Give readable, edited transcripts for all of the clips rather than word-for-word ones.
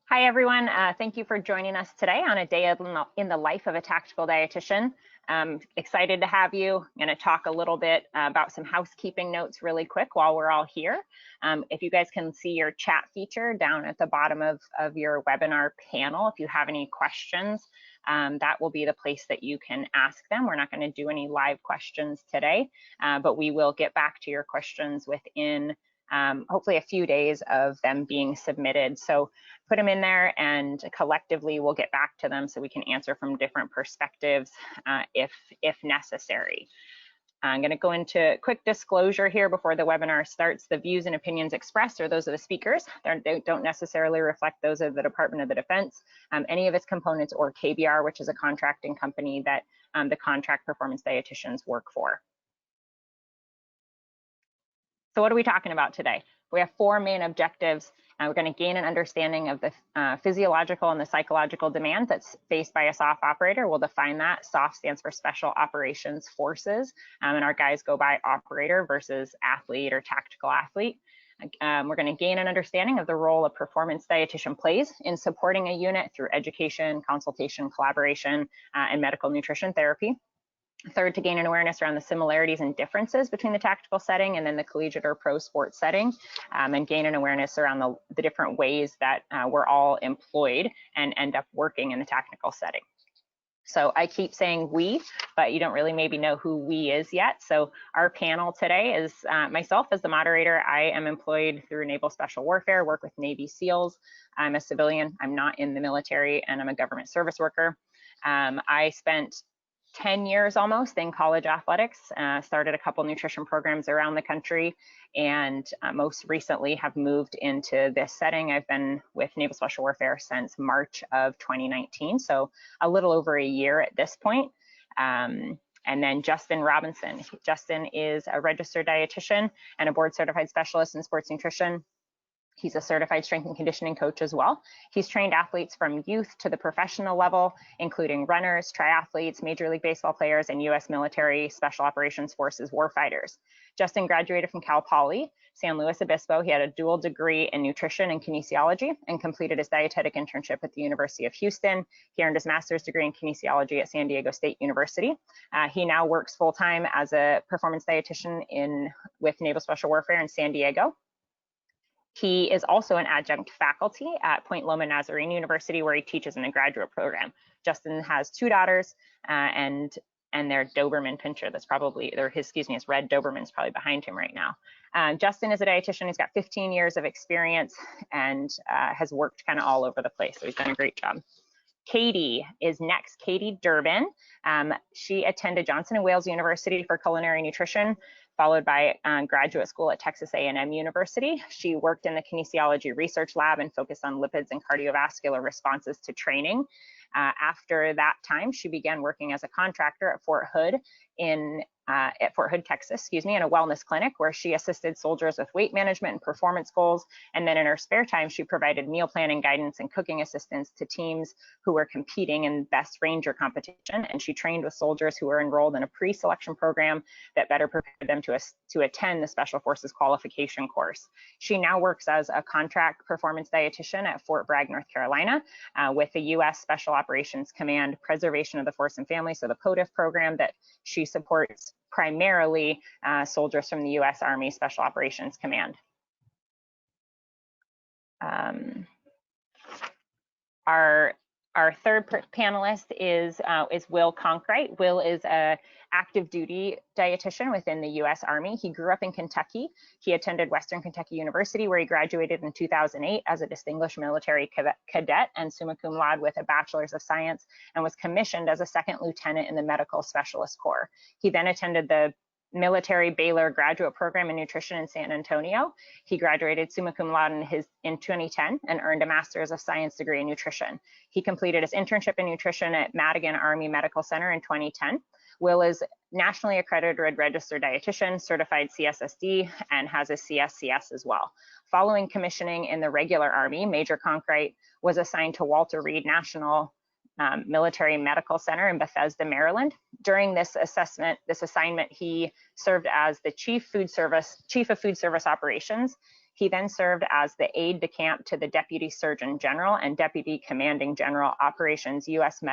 Hi, everyone. Thank you for joining us today on a day in the life of a tactical dietitian. Excited to have you. I'm going to talk a little bit about some housekeeping notes really quick while we're all here. If you guys can see your chat feature down at the bottom of your webinar panel, if you have any questions, that will be the place that you can ask them. We're not going to do any live questions today, but we will get back to your questions within hopefully a few days of them being submitted. So put them in there and collectively we'll get back to them so we can answer from different perspectives if necessary. I'm going to go into quick disclosure here before the webinar starts. The views and opinions expressed are those of the speakers. They don't necessarily reflect those of the Department of the Defense, any of its components, or KBR, which is a contracting company that the contract performance dietitians work for. So what are we talking about today? We have four main objectives. We're going to gain an understanding of the physiological and the psychological demands that's faced by a SOF operator. We'll define that. SOF stands for Special Operations Forces, and our guys go by operator versus athlete or tactical athlete. We're going to gain an understanding of the role a performance dietitian plays in supporting a unit through education, consultation, collaboration, and medical nutrition therapy. Third, to gain an awareness around the similarities and differences between the tactical setting and then the collegiate or pro sports setting, and gain an awareness around the different ways that we're all employed and end up working in the tactical setting. So I keep saying we, but you don't really maybe know who we is yet. So our panel today is myself as the moderator. I am employed through Naval Special Warfare, work with Navy SEALs. I'm a civilian. I'm not in the military, and I'm a government service worker. I spent 10 years almost in college athletics, started a couple nutrition programs around the country, and most recently have moved into this setting. I've been with Naval Special Warfare since March of 2019, so a little over a year at this point. And then Justin Robinson. Justin is a registered dietitian and a board certified specialist in sports nutrition. He's a certified strength and conditioning coach as well. He's trained athletes from youth to the professional level, including runners, triathletes, Major League Baseball players, and U.S. military Special Operations Forces warfighters. Justin graduated from Cal Poly, San Luis Obispo. He had a dual degree in nutrition and kinesiology and completed his dietetic internship at the University of Houston. He earned his master's degree in kinesiology at San Diego State University. He now works full-time as a performance dietitian with Naval Special Warfare in San Diego. He is also an adjunct faculty at Point Loma Nazarene University, where he teaches in a graduate program. Justin has two daughters, and their Doberman Pinscher, that's probably, or his red Doberman's probably behind him right now. Justin is a dietitian. He's got 15 years of experience and has worked kind of all over the place, so he's done a great job. Katie is next, Katie Durbin. She attended Johnson & Wales University for culinary nutrition, followed by graduate school at Texas A&M University. She worked in the kinesiology research lab and focused on lipids and cardiovascular responses to training. After that time, she began working as a contractor at Fort Hood, Texas, in a wellness clinic where she assisted soldiers with weight management and performance goals. And then in her spare time, she provided meal planning guidance and cooking assistance to teams who were competing in Best Ranger competition. And she trained with soldiers who were enrolled in a pre-selection program that better prepared them to attend the Special Forces qualification course. She now works as a contract performance dietitian at Fort Bragg, North Carolina, with the U.S. Special Operations Command Preservation of the Force and Family, so the POTFF program that she supports primarily soldiers from the U.S. Army Special Operations Command. Our third panelist is Will Conkright. Will is a active duty dietitian within the U.S. Army. He grew up in Kentucky. He attended Western Kentucky University, where he graduated in 2008 as a distinguished military cadet and summa cum laude with a bachelor's of science, and was commissioned as a second lieutenant in the Medical Specialist Corps. He then attended the military Baylor graduate program in nutrition in San Antonio. He graduated summa cum laude in 2010 and earned a master's of science degree in nutrition. He completed his internship in nutrition at Madigan Army Medical Center in 2010. Will is nationally accredited registered dietitian, certified CSSD, and has a CSCS as well. Following commissioning in the regular Army, Major Conkright was assigned to Walter Reed National Military Medical Center in Bethesda, Maryland. During this assignment, he served as the Chief of Food Service Operations. He then served as the aide de camp to the Deputy Surgeon General and Deputy Commanding General Operations, U.S.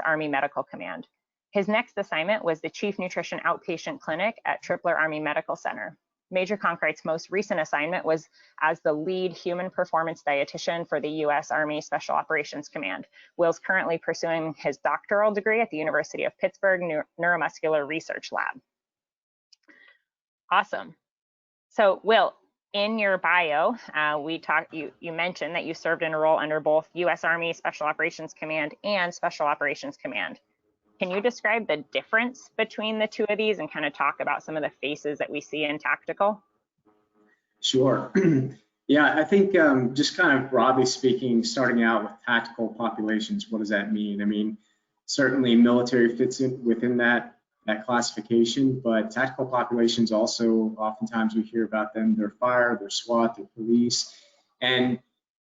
Army Medical Command. His next assignment was the Chief Nutrition Outpatient Clinic at Tripler Army Medical Center. Major Conkright's most recent assignment was as the lead human performance dietitian for the U.S. Army Special Operations Command. Will's currently pursuing his doctoral degree at the University of Pittsburgh Neuromuscular Research Lab. Awesome. So Will, in your bio, you mentioned that you served in a role under both U.S. Army Special Operations Command and Special Operations Command. Can you describe the difference between the two of these and kind of talk about some of the faces that we see in tactical? Sure. Yeah, I think just kind of broadly speaking, starting out with tactical populations, what does that mean? I mean, certainly military fits in within that classification, but tactical populations also, oftentimes we hear about them, they're fire, they're SWAT, they're police, and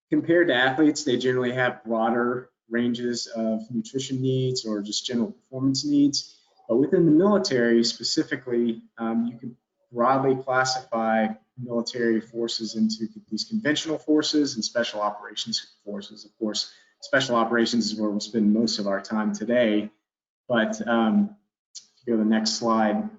compared to athletes, they generally have broader ranges of nutrition needs or just general performance needs. But within the military specifically, you can broadly classify military forces into these conventional forces and special operations forces. Of course, special operations is where we'll spend most of our time today. But if you go to the next slide,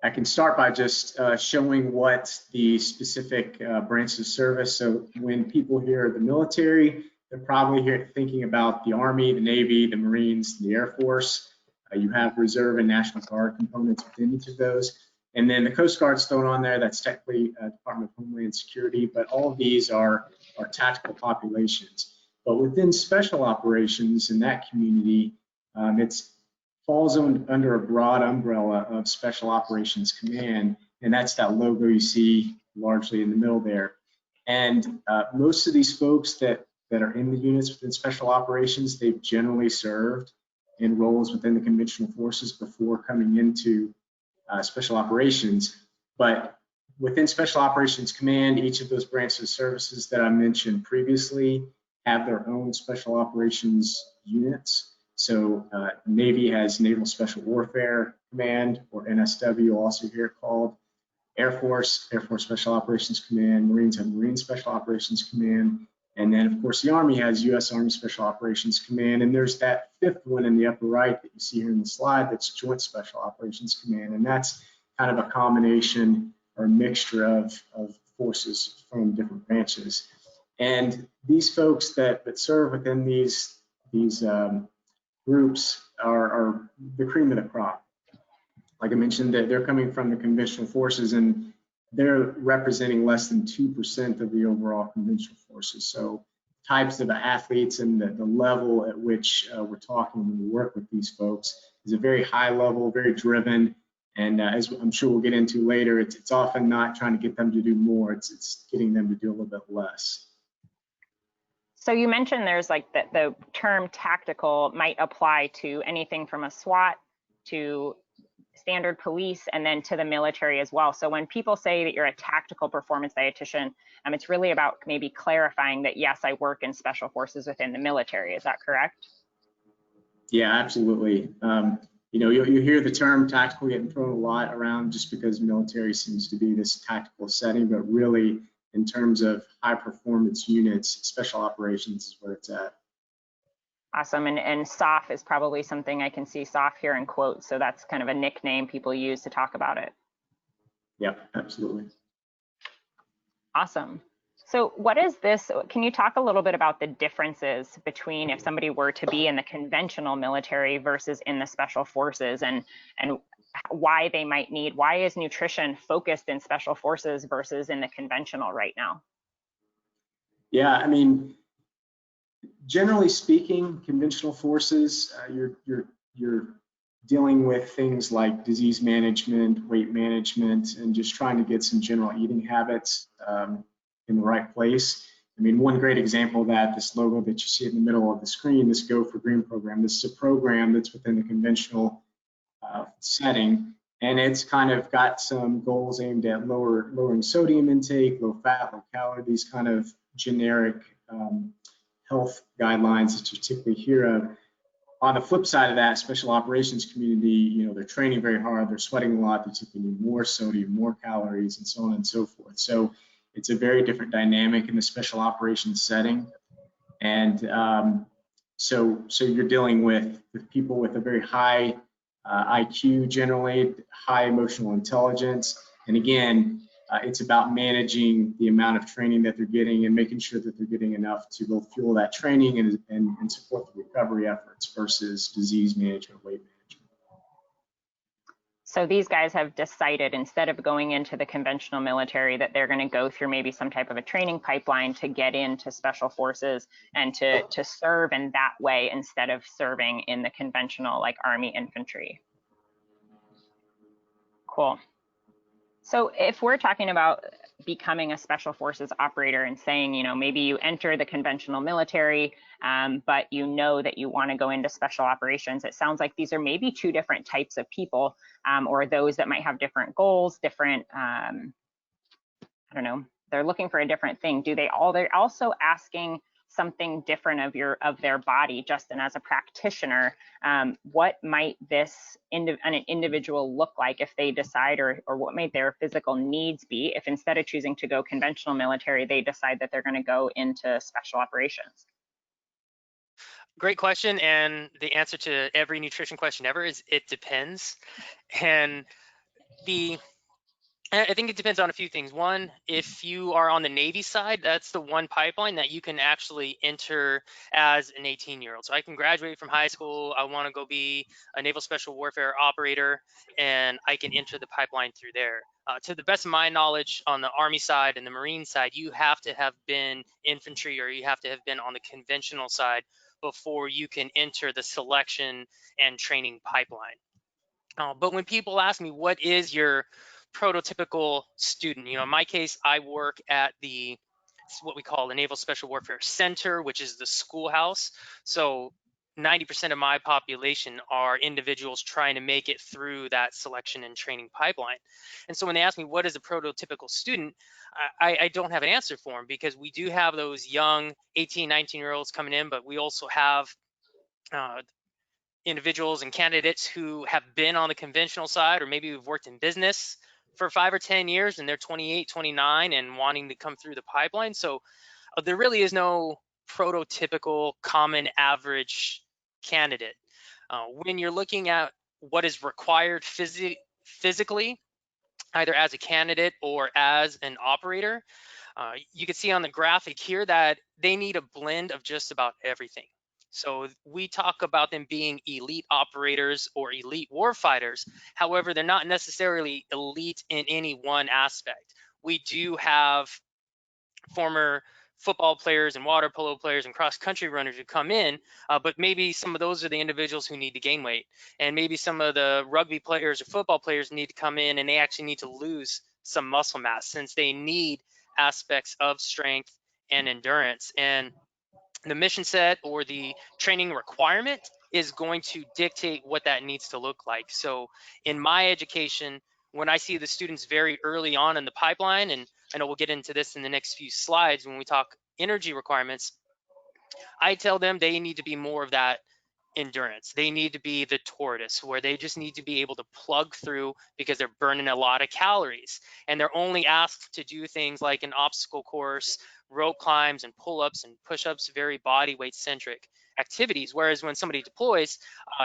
I can start by just showing what the specific branches of service. So when people hear the military, they're probably thinking about the Army, the Navy, the Marines, the Air Force. You have Reserve and National Guard components within each of those. And then the Coast Guard's thrown on there. That's technically Department of Homeland Security, but all of these are tactical populations. But within special operations in that community, it falls under a broad umbrella of Special Operations Command, and that's that logo you see largely in the middle there. And most of these folks that are in the units within special operations, they've generally served in roles within the conventional forces before coming into special operations. But within Special Operations Command, each of those branches of services that I mentioned previously have their own special operations units. So Navy has Naval Special Warfare Command, or NSW, also here called. Air Force Special Operations Command. Marines have Marine Special Operations Command. And then, of course, the Army has U.S. Army Special Operations Command, and there's that fifth one in the upper right that you see here in the slide, that's Joint Special Operations Command, and that's kind of a combination or a mixture of forces from different branches. And these folks that serve within these groups are the cream of the crop. Like I mentioned, that they're coming from the conventional forces, and they're representing less than 2% of the overall conventional forces. So types of athletes and the level at which we're talking when we work with these folks is a very high level, very driven, and as I'm sure we'll get into later, it's often not trying to get them to do more, it's getting them to do a little bit less. So you mentioned there's like the term tactical might apply to anything from a SWAT to standard police and then to the military as well. So when people say that you're a tactical performance dietitian, it's really about maybe clarifying that, yes, I work in special forces within the military. Is that correct? Yeah, absolutely. You know, you hear the term tactical getting thrown a lot around just because military seems to be this tactical setting, but really in terms of high performance units, special operations is where it's at. Awesome. And SOF is probably something I can see SOF here in quotes. So that's kind of a nickname people use to talk about it. Yep, absolutely. Awesome. So what is this? Can you talk a little bit about the differences between if somebody were to be in the conventional military versus in the special forces, and why they might need, why is nutrition focused in special forces versus in the conventional right now? Yeah, I mean, generally speaking, conventional forces, you're dealing with things like disease management, weight management, and just trying to get some general eating habits in the right place. I mean, one great example of that, this logo that you see in the middle of the screen, this Go for Green program, this is a program that's within the conventional setting, and it's kind of got some goals aimed at lowering sodium intake, low fat, low calorie, these kind of generic health guidelines that you typically hear of. On the flip side of that, special operations community, they're training very hard, they're sweating a lot, they typically need more sodium, more calories, and so on and so forth. So it's a very different dynamic in the special operations setting. And so you're dealing with people with a very high IQ, generally high emotional intelligence. And again, it's about managing the amount of training that they're getting and making sure that they're getting enough to both fuel that training and support the recovery efforts versus disease management, weight management. So these guys have decided, instead of going into the conventional military, that they're going to go through maybe some type of a training pipeline to get into special forces and to serve in that way instead of serving in the conventional, like Army infantry. Cool. So if we're talking about becoming a special forces operator and saying, maybe you enter the conventional military, but you know that you want to go into special operations, it sounds like these are maybe two different types of people, or those that might have different goals, different, I don't know, they're looking for a different thing. They're also asking something different of their body. Justin, as a practitioner, what might an individual look like if they decide, or what might their physical needs be if instead of choosing to go conventional military, they decide that they're going to go into special operations? Great question, and the answer to every nutrition question ever is it depends. And I think it depends on a few things. One, if you are on the Navy side, that's the one pipeline that you can actually enter as an 18-year-old. So I can graduate from high school, I want to go be a naval special warfare operator, and I can enter the pipeline through there. To the best of my knowledge, on the Army side and the Marine side, you have to have been infantry, or you have to have been on the conventional side before you can enter the selection and training pipeline. But when people ask me, what is your prototypical student? In my case, I work at what we call the Naval Special Warfare Center, which is the schoolhouse. So 90% of my population are individuals trying to make it through that selection and training pipeline. And so when they ask me, what is a prototypical student, I don't have an answer for them, because we do have those young 18, 19-year-olds coming in, but we also have individuals and candidates who have been on the conventional side, or maybe we've worked in business for 5 or 10 years and they're 28, 29 and wanting to come through the pipeline. So there really is no prototypical common average candidate. When you're looking at what is required physically, either as a candidate or as an operator, you can see on the graphic here that they need a blend of just about everything. So we talk about them being elite operators or elite warfighters. However, they're not necessarily elite in any one aspect. We do have former football players and water polo players and cross country runners who come in, but maybe some of those are the individuals who need to gain weight. And maybe some of the rugby players or football players need to come in and they actually need to lose some muscle mass, since they need aspects of strength and endurance. And the mission set or the training requirement is going to dictate what that needs to look like. So in my education, when I see the students very early on in the pipeline, and I know we'll get into this in the next few slides when we talk energy requirements, I tell them they need to be more of that endurance. They need to be the tortoise, where they just need to be able to plug through because they're burning a lot of calories, and they're only asked to do things like an obstacle course, rope climbs and pull-ups and push-ups, very body weight centric activities. Whereas when somebody deploys,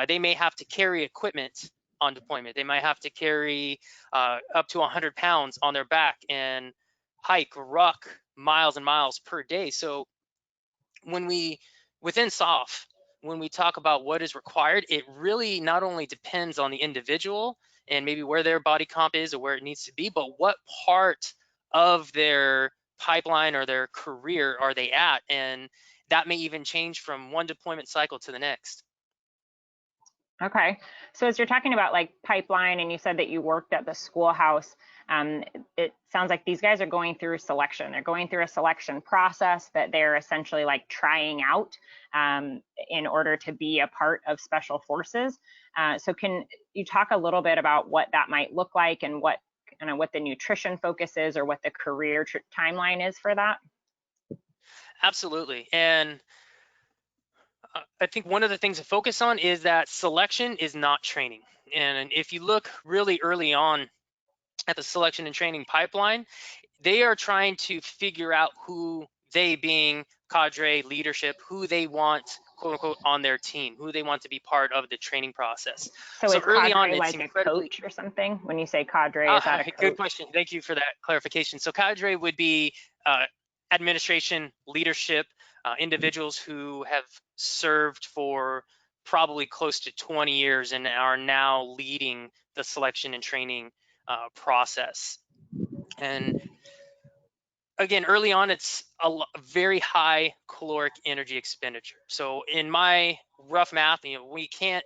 they may have to carry equipment on deployment. They might have to carry up to 100 pounds on their back and hike, ruck miles and miles per day. So within SOF, when we talk about what is required, it really not only depends on the individual and maybe where their body comp is or where it needs to be, but what part of their pipeline or their career are they at? And that may even change from one deployment cycle to the next. Okay, so as you're talking about like pipeline, and you said that you worked at the schoolhouse, it sounds like these guys are going through selection. They're going through a selection process that they're essentially like trying out in order to be a part of special forces. So can you talk a little bit about what that might look like, and what the nutrition focus is, or what the career timeline is for that? Absolutely. And I think one of the things to focus on is that selection is not training. And if you look really early on at the selection and training pipeline, they are trying to figure out who they, being cadre leadership, who they want, quote unquote, on their team, who they want to be part of the training process. So So is early on, cadre it's like a incredibly coach or something? When you say cadre, is that a good coach? question. Thank you for that clarification. So cadre would be administration, leadership, individuals who have served for probably close to 20 years and are now leading the selection and training process. And again, early on, it's a very high caloric energy expenditure. So in my rough math, we can't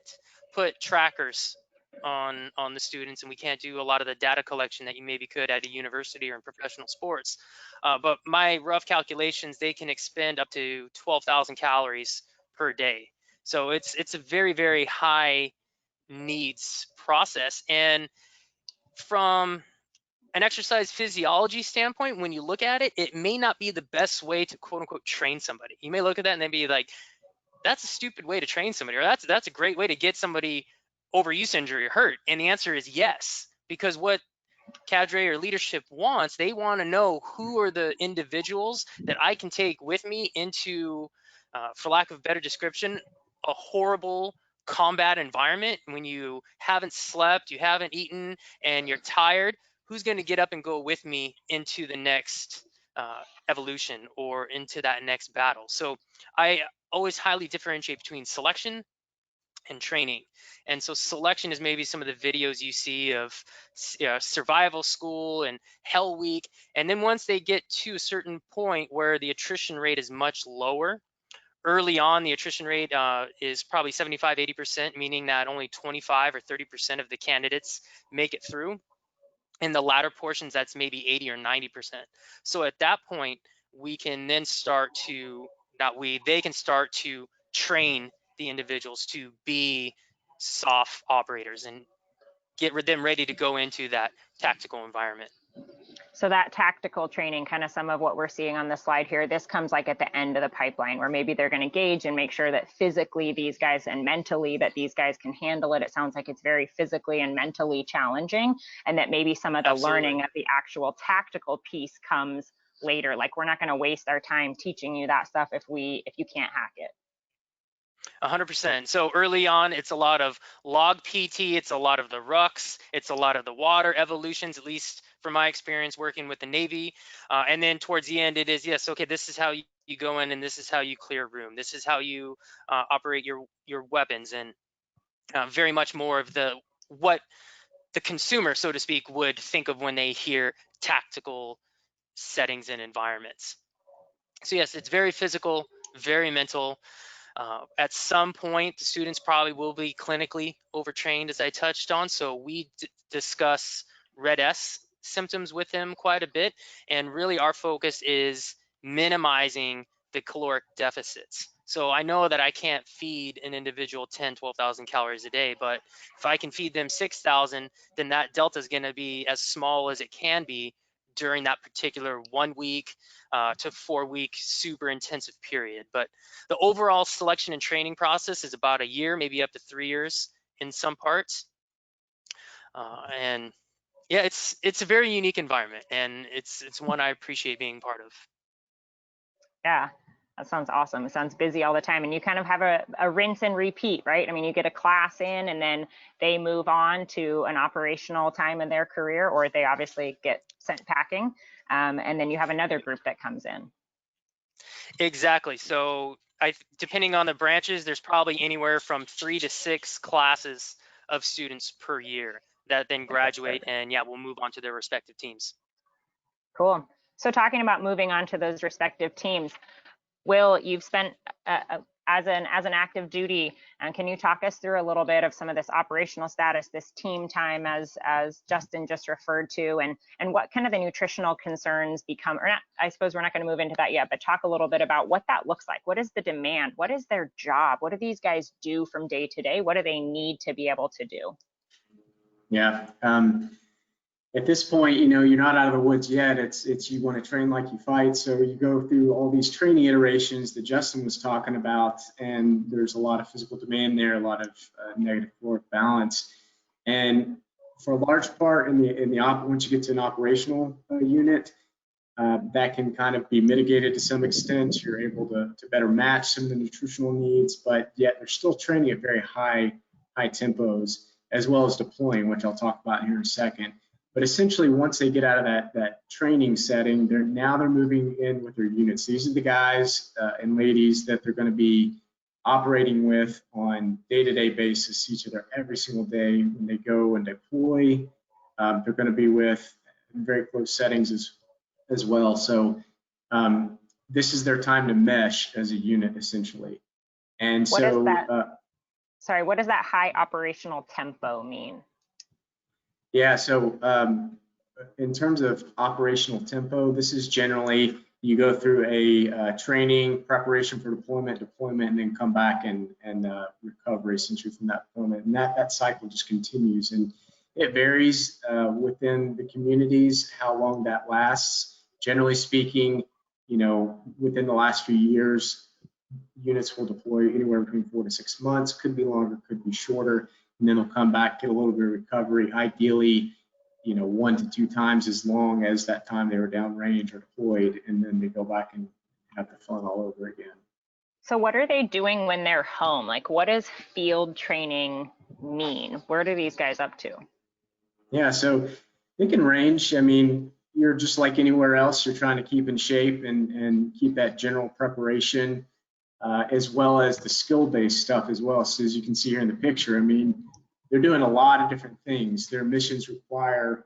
put trackers on the students, and we can't do a lot of the data collection that you maybe could at a university or in professional sports. But my rough calculations, they can expend up to 12,000 calories per day. So it's a very, very high needs process. And from an exercise physiology standpoint, when you look at it, it may not be the best way to quote unquote train somebody. You may look at that and then be like, that's a stupid way to train somebody, or that's a great way to get somebody overuse injury or hurt. And the answer is yes, because what cadre or leadership wants, they want to know who are the individuals that I can take with me into, for lack of a better description, a horrible combat environment. When you haven't slept, you haven't eaten, and you're tired, who's going to get up and go with me into the next evolution or into that next battle? So I always highly differentiate between selection and training. And so selection is maybe some of the videos you see of survival school and hell week. And then once they get to a certain point where the attrition rate is much lower, early on, the attrition rate is probably 75, 80%, meaning that only 25 or 30% of the candidates make it through. In the latter portions, that's maybe 80 or 90%. So at that point, we can then start to, they can start to train the individuals to be soft operators and get them ready to go into that tactical environment. So that tactical training, kind of some of what we're seeing on the slide here, this comes like at the end of the pipeline where maybe they're going to gauge and make sure that physically these guys and mentally that these guys can handle it. It sounds like it's very physically and mentally challenging, and that maybe some of the learning of the actual tactical piece comes later. Like, we're not going to waste our time teaching you that stuff if you can't hack it. 100%. So early on, it's a lot of log PT, it's a lot of the rucks, it's a lot of the water evolutions, at least from my experience working with the Navy. And then towards the end, it is, yes, okay, this is how you go in and this is how you clear room. This is how you operate your weapons, and very much more of what the consumer, so to speak, would think of when they hear tactical settings and environments. So yes, it's very physical, very mental. At some point, the students probably will be clinically overtrained, as I touched on. So we discuss Red S symptoms with them quite a bit. And really our focus is minimizing the caloric deficits. So I know that I can't feed an individual 10, 12,000 calories a day, but if I can feed them 6,000, then that delta is going to be as small as it can be during that particular 1 week to 4 week super intensive period. But the overall selection and training process is about a year, maybe up to 3 years in some parts. And yeah, it's a very unique environment, and it's one I appreciate being part of. Yeah, that sounds awesome. It sounds busy all the time, and you kind of have a rinse and repeat, right? I mean, you get a class in and then they move on to an operational time in their career, or they obviously get sent packing. And then you have another group that comes in. Exactly. So depending on the branches, there's probably anywhere from 3 to 6 classes of students per year that then graduate, and yeah, we'll move on to their respective teams. Cool. So talking about moving on to those respective teams, Will, you've spent as an active duty, and can you talk us through a little bit of some of this operational status, this team time, as Justin just referred to, and what kind of the nutritional concerns become, or not? I suppose we're not going to move into that yet, but talk a little bit about what that looks like. What is the demand? What is their job? What do these guys do from day to day? What do they need to be able to do? Yeah. at this point, you know, you're not out of the woods yet. It's you want to train like you fight. So you go through all these training iterations that Justin was talking about, and there's a lot of physical demand there, a lot of negative caloric balance. And for a large part once you get to an operational unit, that can kind of be mitigated to some extent. You're able to better match some of the nutritional needs, but yet they're still training at very high tempos, as well as deploying, which I'll talk about here in a second. But essentially, once they get out of that training setting, they're moving in with their units. These are the guys and ladies that they're going to be operating with on day-to-day basis, each other every single day when they go and deploy. They're going to be with in very close settings as well. So this is their time to mesh as a unit, essentially. And What so, is that? Sorry, what does that high operational tempo mean? yeah, so in terms of operational tempo, this is generally you go through a training, preparation for deployment, and then come back and recover essentially from that deployment. And that cycle just continues. And it varies within the communities how long that lasts. Generally speaking, you know, within the last few years, units will deploy anywhere between 4 to 6 months, could be longer, could be shorter, and then they'll come back, get a little bit of recovery, ideally, you know, 1 to 2 times as long as that time they were downrange or deployed, and then they go back and have the fun all over again. So what are they doing when they're home? Like, what does field training mean? Where are these guys up to? Yeah, so it can range. I mean, you're just like anywhere else, you're trying to keep in shape and keep that general preparation, as well as the skill-based stuff as well. So as you can see here in the picture, I mean, they're doing a lot of different things. Their missions require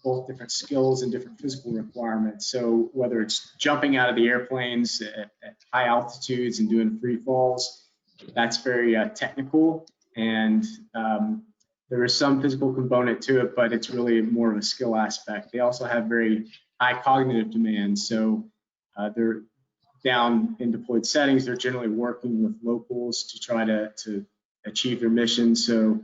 both different skills and different physical requirements. So whether it's jumping out of the airplanes at high altitudes and doing free falls, that's very technical, and there is some physical component to it, but it's really more of a skill aspect. They also have very high cognitive demands. So they're down in deployed settings. They're generally working with locals to try to achieve their mission. So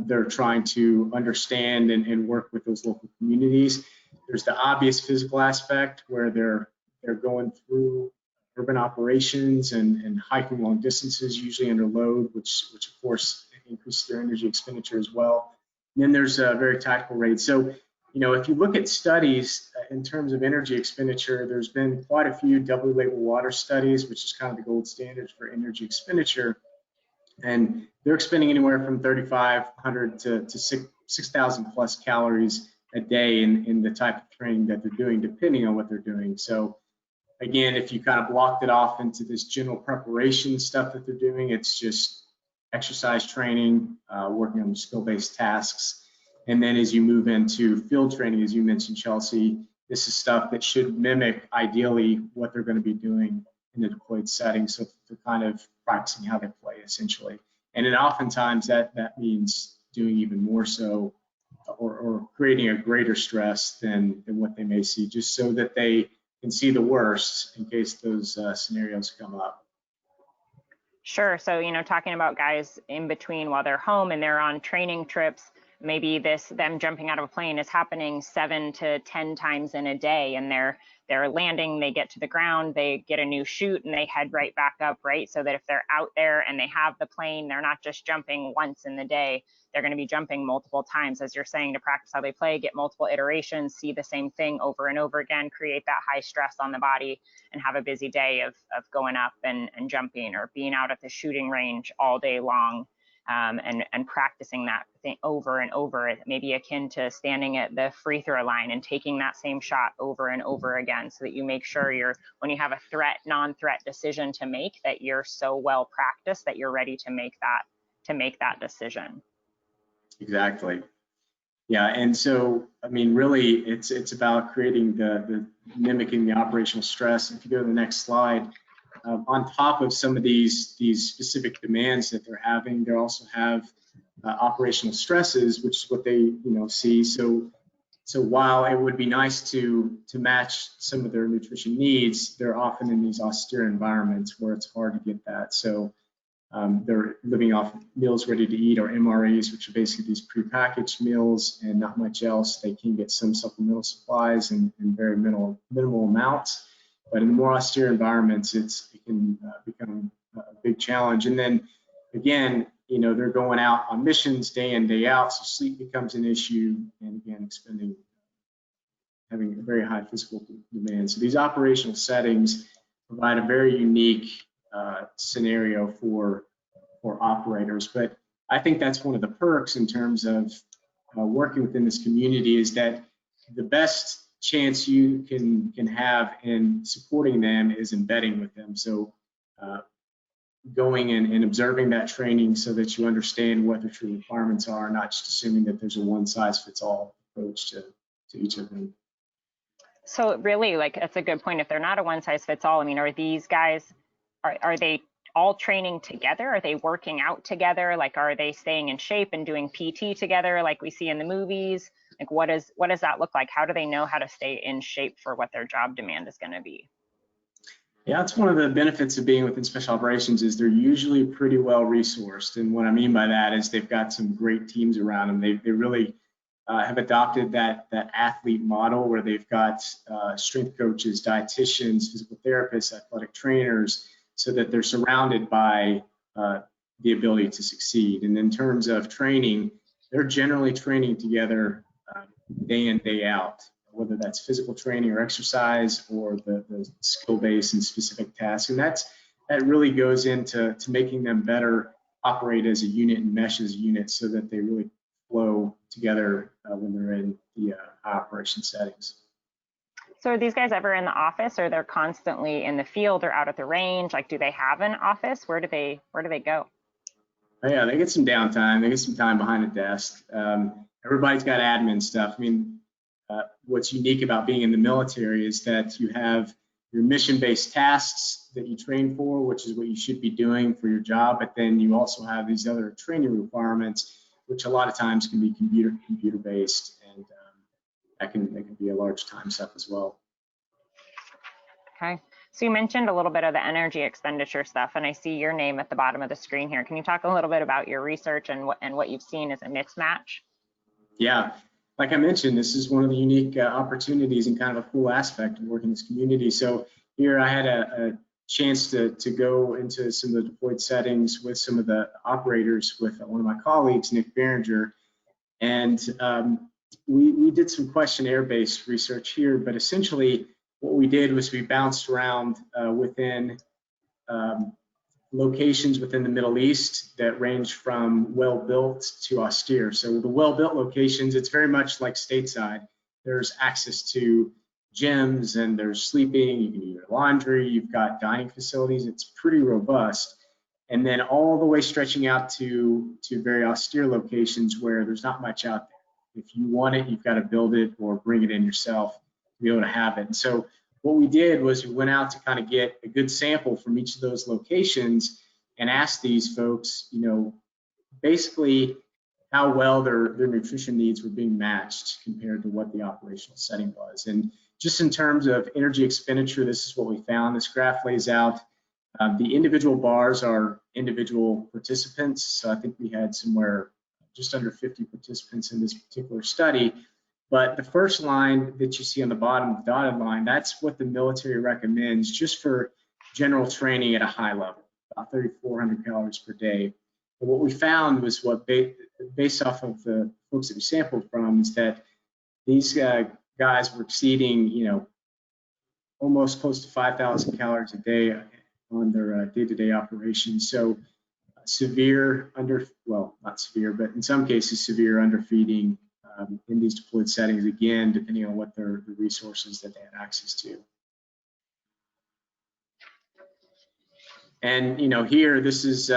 they're trying to understand and work with those local communities. There's the obvious physical aspect where they're going through urban operations and hiking long distances, usually under load, which of course increases their energy expenditure as well. And then there's a very tactical raids. So, you know, if you look at studies in terms of energy expenditure, there's been quite a few double label water studies, which is kind of the gold standard for energy expenditure. And they're expending anywhere from 3,500 to 6,000 plus calories a day in the type of training that they're doing, depending on what they're doing. So again, if you kind of blocked it off into this general preparation stuff that they're doing, it's just exercise training, working on skill-based tasks. And then as you move into field training, as you mentioned, Chelsea, this is stuff that should mimic ideally what they're going to be doing in the deployed setting. So they're kind of practicing how they play essentially. And then oftentimes that means doing even more so or creating a greater stress than what they may see, just so that they can see the worst in case those scenarios come up. Sure. So, you know, talking about guys in between while they're home and they're on training trips, maybe them jumping out of a plane is happening 7 to 10 times in a day, and they're landing, they get to the ground, they get a new chute, and they head right back up, right? So that if they're out there and they have the plane, they're not just jumping once in the day, they're going to be jumping multiple times, as you're saying, to practice how they play, get multiple iterations, see the same thing over and over again, create that high stress on the body, and have a busy day of going up and jumping, or being out at the shooting range all day long. And practicing that thing over and over, maybe akin to standing at the free throw line and taking that same shot over and over again, so that you make sure when you have a non-threat decision to make, that you're so well practiced that you're ready to make that decision. Exactly. Yeah, and so I mean, really, it's about creating the mimicking the operational stress. If you go to the next slide. On top of some of these specific demands that they're having, they also have operational stresses, which is what they see. So while it would be nice to match some of their nutrition needs, they're often in these austere environments where it's hard to get that. So they're living off meals ready to eat, or MREs, which are basically these prepackaged meals and not much else. They can get some supplemental supplies in very minimal amounts, but in the more austere environments, it can become a big challenge. And then again, they're going out on missions day in, day out, so sleep becomes an issue, and again, having a very high physical demand. So these operational settings provide a very unique scenario for operators. But I think that's one of the perks in terms of working within this community, is that the best chance you can have in supporting them is embedding with them. So going and observing that training so that you understand what their true requirements are, not just assuming that there's a one-size-fits-all approach to each of them. So really, like, that's a good point. If they're not a one-size-fits-all, I mean, are these guys, are they all training together? Are they working out together? Like, are they staying in shape and doing PT together like we see in the movies? Like, what does that look like? How do they know how to stay in shape for what their job demand is going to be? Yeah, that's one of the benefits of being within special operations, is they're usually pretty well resourced. And what I mean by that is they've got some great teams around them. They really have adopted that athlete model, where they've got strength coaches, dietitians, physical therapists, athletic trainers, so that they're surrounded by the ability to succeed. And in terms of training, they're generally training together day in, day out, whether that's physical training or exercise, or the skill-based and specific tasks. And that really goes into making them better operate as a unit and mesh as a unit, so that they really flow together when they're in the operation settings. So are these guys ever in the office, or they're constantly in the field or out at the range? Like, do they have an office? Where do they go? Oh, yeah, they get some downtime. They get some time behind the desk. Everybody's got admin stuff. I mean, what's unique about being in the military is that you have your mission-based tasks that you train for, which is what you should be doing for your job. But then you also have these other training requirements, which a lot of times can be computer-based, and that can be a large time suck as well. Okay. So you mentioned a little bit of the energy expenditure stuff, and I see your name at the bottom of the screen here. Can you talk a little bit about your research and what you've seen as a mismatch? Yeah, like I mentioned, this is one of the unique opportunities and kind of a cool aspect of working in this community. So here I had a chance to go into some of the deployed settings with some of the operators with one of my colleagues, Nick Behringer, and we did some questionnaire-based research here, but essentially what we did was we bounced around within locations within the Middle East that range from well-built to austere. So the well-built locations, it's very much like stateside. There's access to gyms, and there's sleeping, you can do your laundry, you've got dining facilities, it's pretty robust. And then all the way stretching out to very austere locations where there's not much out there. If you want it, you've got to build it or bring it in yourself to be able to have it. And so what we did was we went out to kind of get a good sample from each of those locations and asked these folks, basically how well their nutrition needs were being matched compared to what the operational setting was. And just in terms of energy expenditure, this is what we found. This graph lays out the individual bars are individual participants. So I think we had somewhere just under 50 participants in this particular study. But the first line that you see on the bottom, the dotted line, that's what the military recommends just for general training at a high level, about 3,400 calories per day. But what we found was based off of the folks that we sampled from, is that these guys were exceeding, almost close to 5,000 calories a day on their day-to-day operations. So severe not severe, but in some cases severe underfeeding in these deployed settings, again, depending on what the resources that they had access to. And here, this is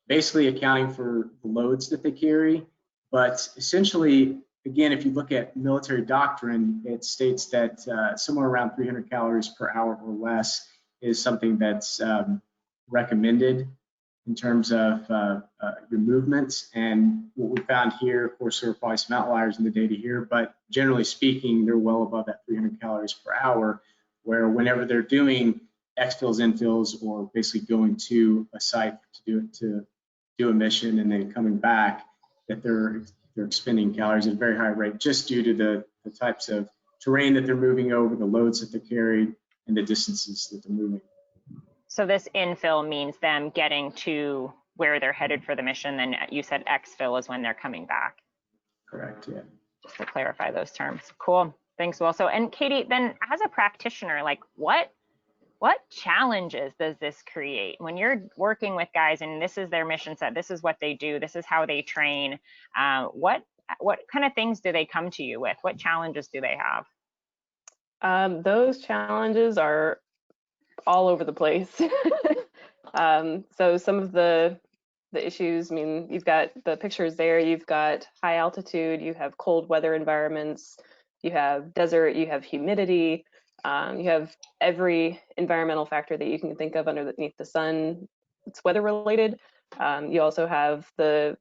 basically accounting for the loads that they carry, but essentially, again, if you look at military doctrine, it states that somewhere around 300 calories per hour or less is something that's recommended in terms of your movements. And what we found here, of course, there are probably some outliers in the data here, but generally speaking, they're well above that 300 calories per hour, where whenever they're doing exfills, infills, or basically going to a site to do a mission and then coming back, that they're expending calories at a very high rate just due to the types of terrain that they're moving over, the loads that they're carried, and the distances that they're moving. So this infill means them getting to where they're headed for the mission. Then you said exfil is when they're coming back. Correct, yeah. Just to clarify those terms. Cool. Thanks, Will. So, and Katie, then as a practitioner, like what challenges does this create when you're working with guys and this is their mission set, this is what they do, this is how they train? What kind of things do they come to you with? What challenges do they have? Those challenges are all over the place. So some of the issues, I mean, you've got the pictures there, you've got high altitude, you have cold weather environments, you have desert, you have humidity, you have every environmental factor that you can think of underneath the sun. It's weather related. You also have the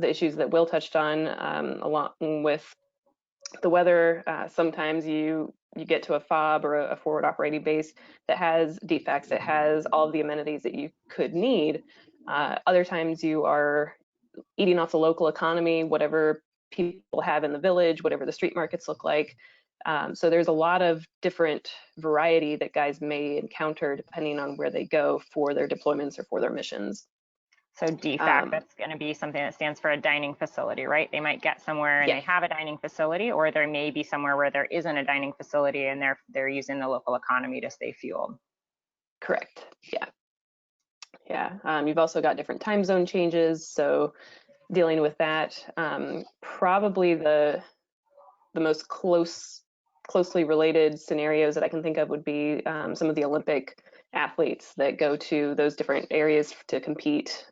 issues that Will touched on, along with the weather. Sometimes you get to a FOB or a forward operating base that has defects, that has all of the amenities that you could need. Other times you are eating off the local economy, whatever people have in the village, whatever the street markets look like. So there's a lot of different variety that guys may encounter depending on where they go for their deployments or for their missions. So DFAC, that's going to be something that stands for a dining facility, right? They might get somewhere and they have a dining facility, or there may be somewhere where there isn't a dining facility and they're using the local economy to stay fueled. Correct. Yeah. You've also got different time zone changes, so dealing with that. Probably the most closely related scenarios that I can think of would be some of the Olympic athletes that go to those different areas to compete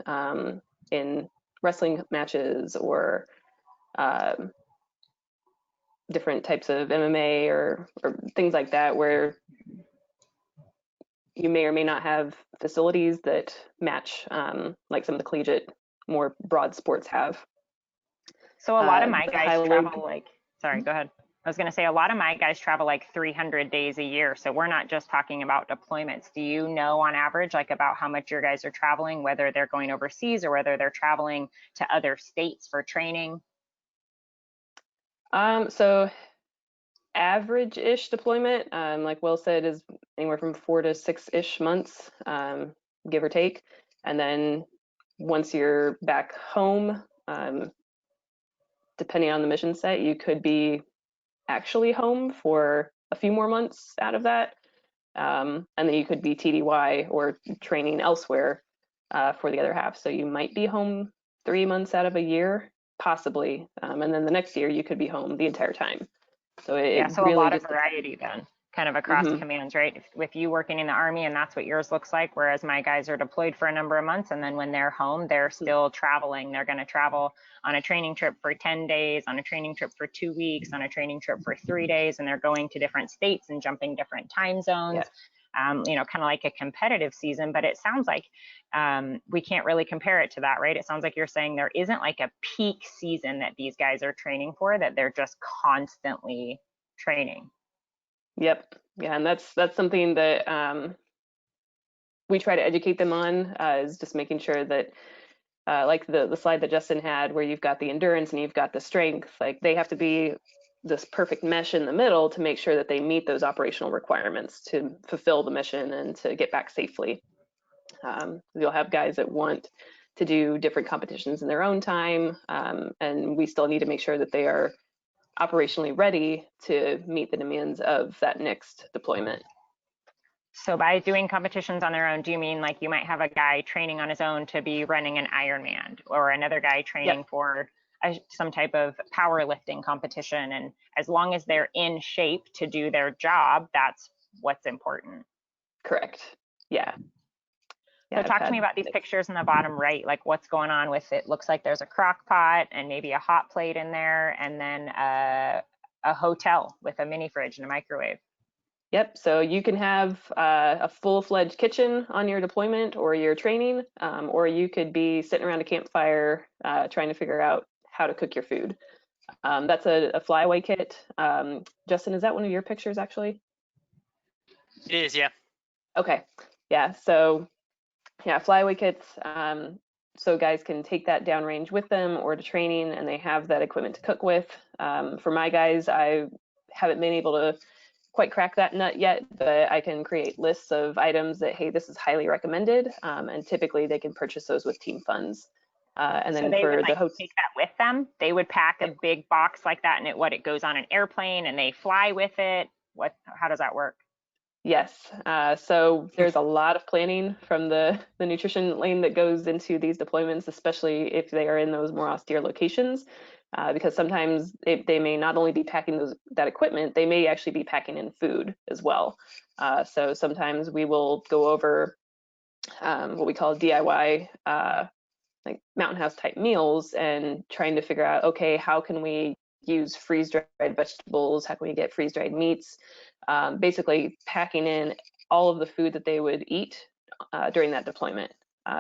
in wrestling matches or different types of MMA or things like that, where you may or may not have facilities that match like some of the collegiate, more broad sports have. So a lot of my guys travel like, sorry, go ahead. I was going to say a lot of my guys travel like 300 days a year. So we're not just talking about deployments. Do you know on average like about how much your guys are traveling, whether they're going overseas or whether they're traveling to other states for training? So average-ish deployment, like Will said, is anywhere from 4 to 6-ish months, give or take. And then once you're back home, depending on the mission set, you could be actually home for a few more months out of that. And then you could be TDY or training elsewhere for the other half. So you might be home 3 months out of a year, possibly. And then the next year you could be home the entire time. So so really a lot of variety then, kind of across commands, right? If you working in the Army and that's what yours looks like, whereas my guys are deployed for a number of months and then when they're home, they're still traveling. They're going to travel on a training trip for 10 days, on a training trip for 2 weeks, on a training trip for 3 days, and they're going to different states and jumping different time zones. You know, kind of like a competitive season, but it sounds like we can't really compare it to that, right? It sounds like you're saying there isn't like a peak season that these guys are training for, that they're just constantly training. Yep. Yeah, and that's something that we try to educate them on, is just making sure that like the slide that Justin had, where you've got the endurance and you've got the strength, like they have to be this perfect mesh in the middle to make sure that they meet those operational requirements to fulfill the mission and to get back safely. You'll have guys that want to do different competitions in their own time, and we still need to make sure that they are operationally ready to meet the demands of that next deployment. So by doing competitions on their own, do you mean like you might have a guy training on his own to be running an Ironman, or another guy training for some type of powerlifting competition, and as long as they're in shape to do their job, that's what's important? Correct. Yeah. So talk to me about these pictures in the bottom right, like what's going on with it. Looks like there's a crock pot and maybe a hot plate in there, and then a hotel with a mini fridge and a microwave. Yep, so you can have a full-fledged kitchen on your deployment or your training, or you could be sitting around a campfire trying to figure out how to cook your food. That's a flyaway kit. Justin, is that one of your pictures actually? It is, yeah. Okay, yeah, so yeah, flyaway kits, so guys can take that downrange with them or to training, and they have that equipment to cook with. For my guys, I haven't been able to quite crack that nut yet, but I can create lists of items that, hey, this is highly recommended, and typically they can purchase those with team funds. And So then they would for the like host, take that with them. They would pack a big box like that, and it goes on an airplane, and they fly with it. How does that work? yes, so there's a lot of planning from the nutrition lane that goes into these deployments, especially if they are in those more austere locations, because sometimes they may not only be packing that equipment, they may actually be packing in food as well. So sometimes we will go over what we call DIY, like mountain house type meals, and trying to figure out, okay, how can we use freeze dried vegetables? How can we get freeze dried meats? Basically packing in all of the food that they would eat during that deployment,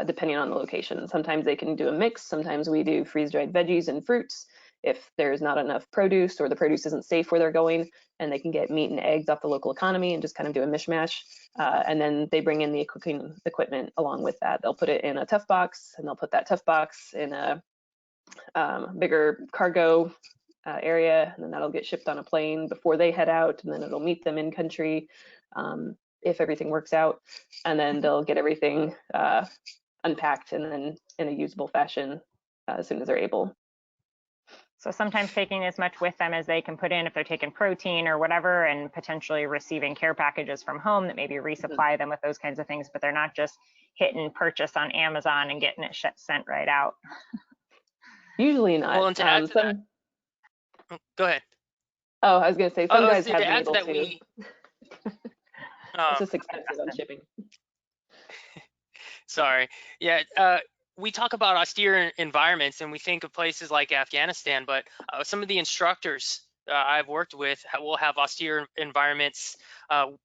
depending on the location. Sometimes they can do a mix. Sometimes we do freeze dried veggies and fruits if there's not enough produce or the produce isn't safe where they're going, and they can get meat and eggs off the local economy and just kind of do a mishmash. And then they bring in the cooking equipment along with that. They'll put it in a tough box, and they'll put that tough box in a bigger cargo area, and then that'll get shipped on a plane before they head out, and then it'll meet them in country if everything works out, and then they'll get everything unpacked and then in a usable fashion as soon as they're able. So sometimes taking as much with them as they can put in if they're taking protein or whatever, and potentially receiving care packages from home that maybe resupply them with those kinds of things, but they're not just hitting purchase on Amazon and getting it sent right out. Usually not. Well, and to add to that, go ahead. Oh, I was going to say some guys have to been add to able that, to. It's just expensive on shipping. Sorry. Yeah, we talk about austere environments and we think of places like Afghanistan, but some of the instructors I've worked with will have austere environments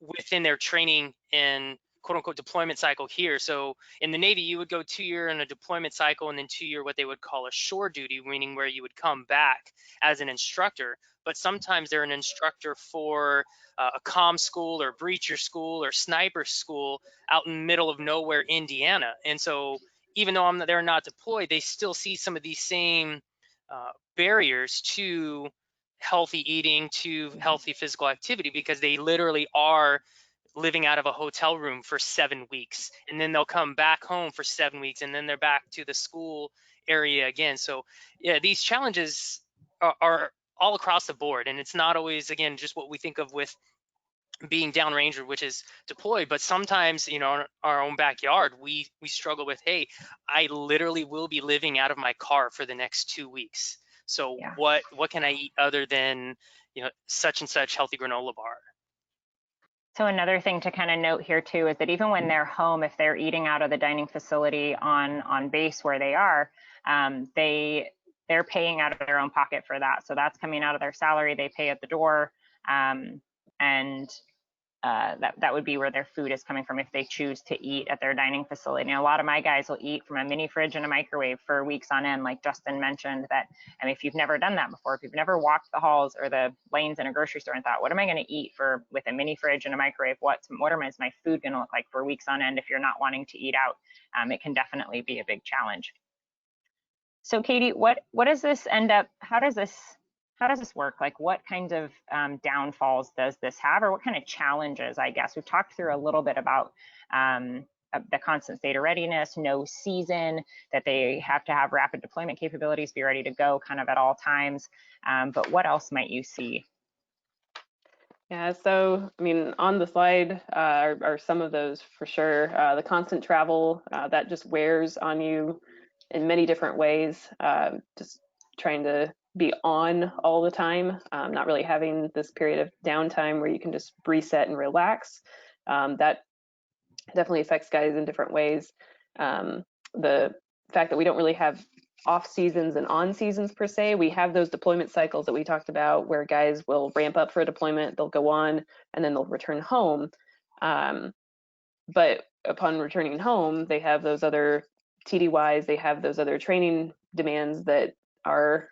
within their training and quote unquote deployment cycle here. So in the Navy, you would go 2-year in a deployment cycle and then 2-year what they would call a shore duty, meaning where you would come back as an instructor. But sometimes they're an instructor for a comm school or breacher school or sniper school out in the middle of nowhere, Indiana. And so even though they're not deployed, they still see some of these same barriers to healthy eating, to healthy physical activity, because they literally are living out of a hotel room for 7 weeks, and then they'll come back home for 7 weeks, and then they're back to the school area again. So yeah, these challenges are all across the board, and it's not always, again, just what we think of with being downranger, which is deployed, but sometimes, you know, in our own backyard, we struggle with, hey, I literally will be living out of my car for the next 2 weeks. So Yeah. what can I eat other than, you know, such and such healthy granola bar? So another thing to kind of note here too is that even when they're home, if they're eating out of the dining facility on base where they are, they're paying out of their own pocket for that. So that's coming out of their salary. They pay at the door, and that would be where their food is coming from if they choose to eat at their dining facility. Now, a lot of my guys will eat from a mini fridge and a microwave for weeks on end, like Justin mentioned. That, I mean, if you've never done that before, if you've never walked the halls or the lanes in a grocery store and thought, what am I going to eat with a mini fridge and a microwave? What is my food going to look like for weeks on end if you're not wanting to eat out? It can definitely be a big challenge. So Katie, what does this end up? How does this work? Like, what kinds of downfalls does this have, or what kind of challenges, I guess? We've talked through a little bit about the constant state of readiness, no season, that they have to have rapid deployment capabilities, be ready to go kind of at all times. But what else might you see? Yeah, so I mean, on the slide are some of those for sure. The constant travel, that just wears on you in many different ways. Just trying to be on all the time, not really having this period of downtime where you can just reset and relax. That definitely affects guys in different ways. The fact that we don't really have off seasons and on seasons per se. We have those deployment cycles that we talked about where guys will ramp up for a deployment, they'll go on, and then they'll return home. But upon returning home, they have those other TDYs, they have those other training demands that are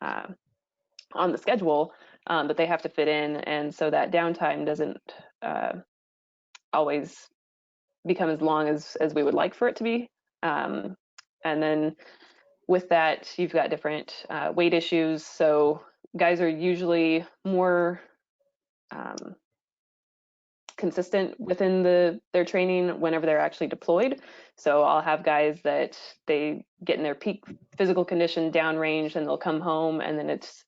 on the schedule that they have to fit in. And so that downtime doesn't always become as long as we would like for it to be. And then with that, you've got different weight issues. So guys are usually more consistent within their training whenever they're actually deployed. So I'll have guys that they get in their peak physical condition downrange, and they'll come home, and then it's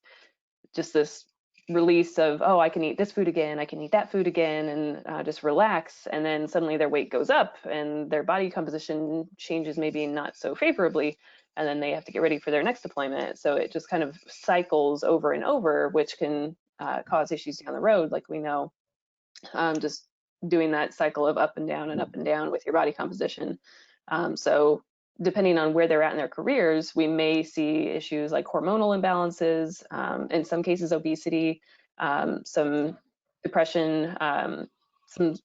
just this release of, oh, I can eat this food again, I can eat that food again, and just relax. And then suddenly their weight goes up and their body composition changes, maybe not so favorably, and then they have to get ready for their next deployment. So it just kind of cycles over and over, which can cause issues down the road, like we know. Just doing that cycle of up and down with your body composition. So depending on where they're at in their careers, we may see issues like hormonal imbalances, in some cases obesity, some depression, some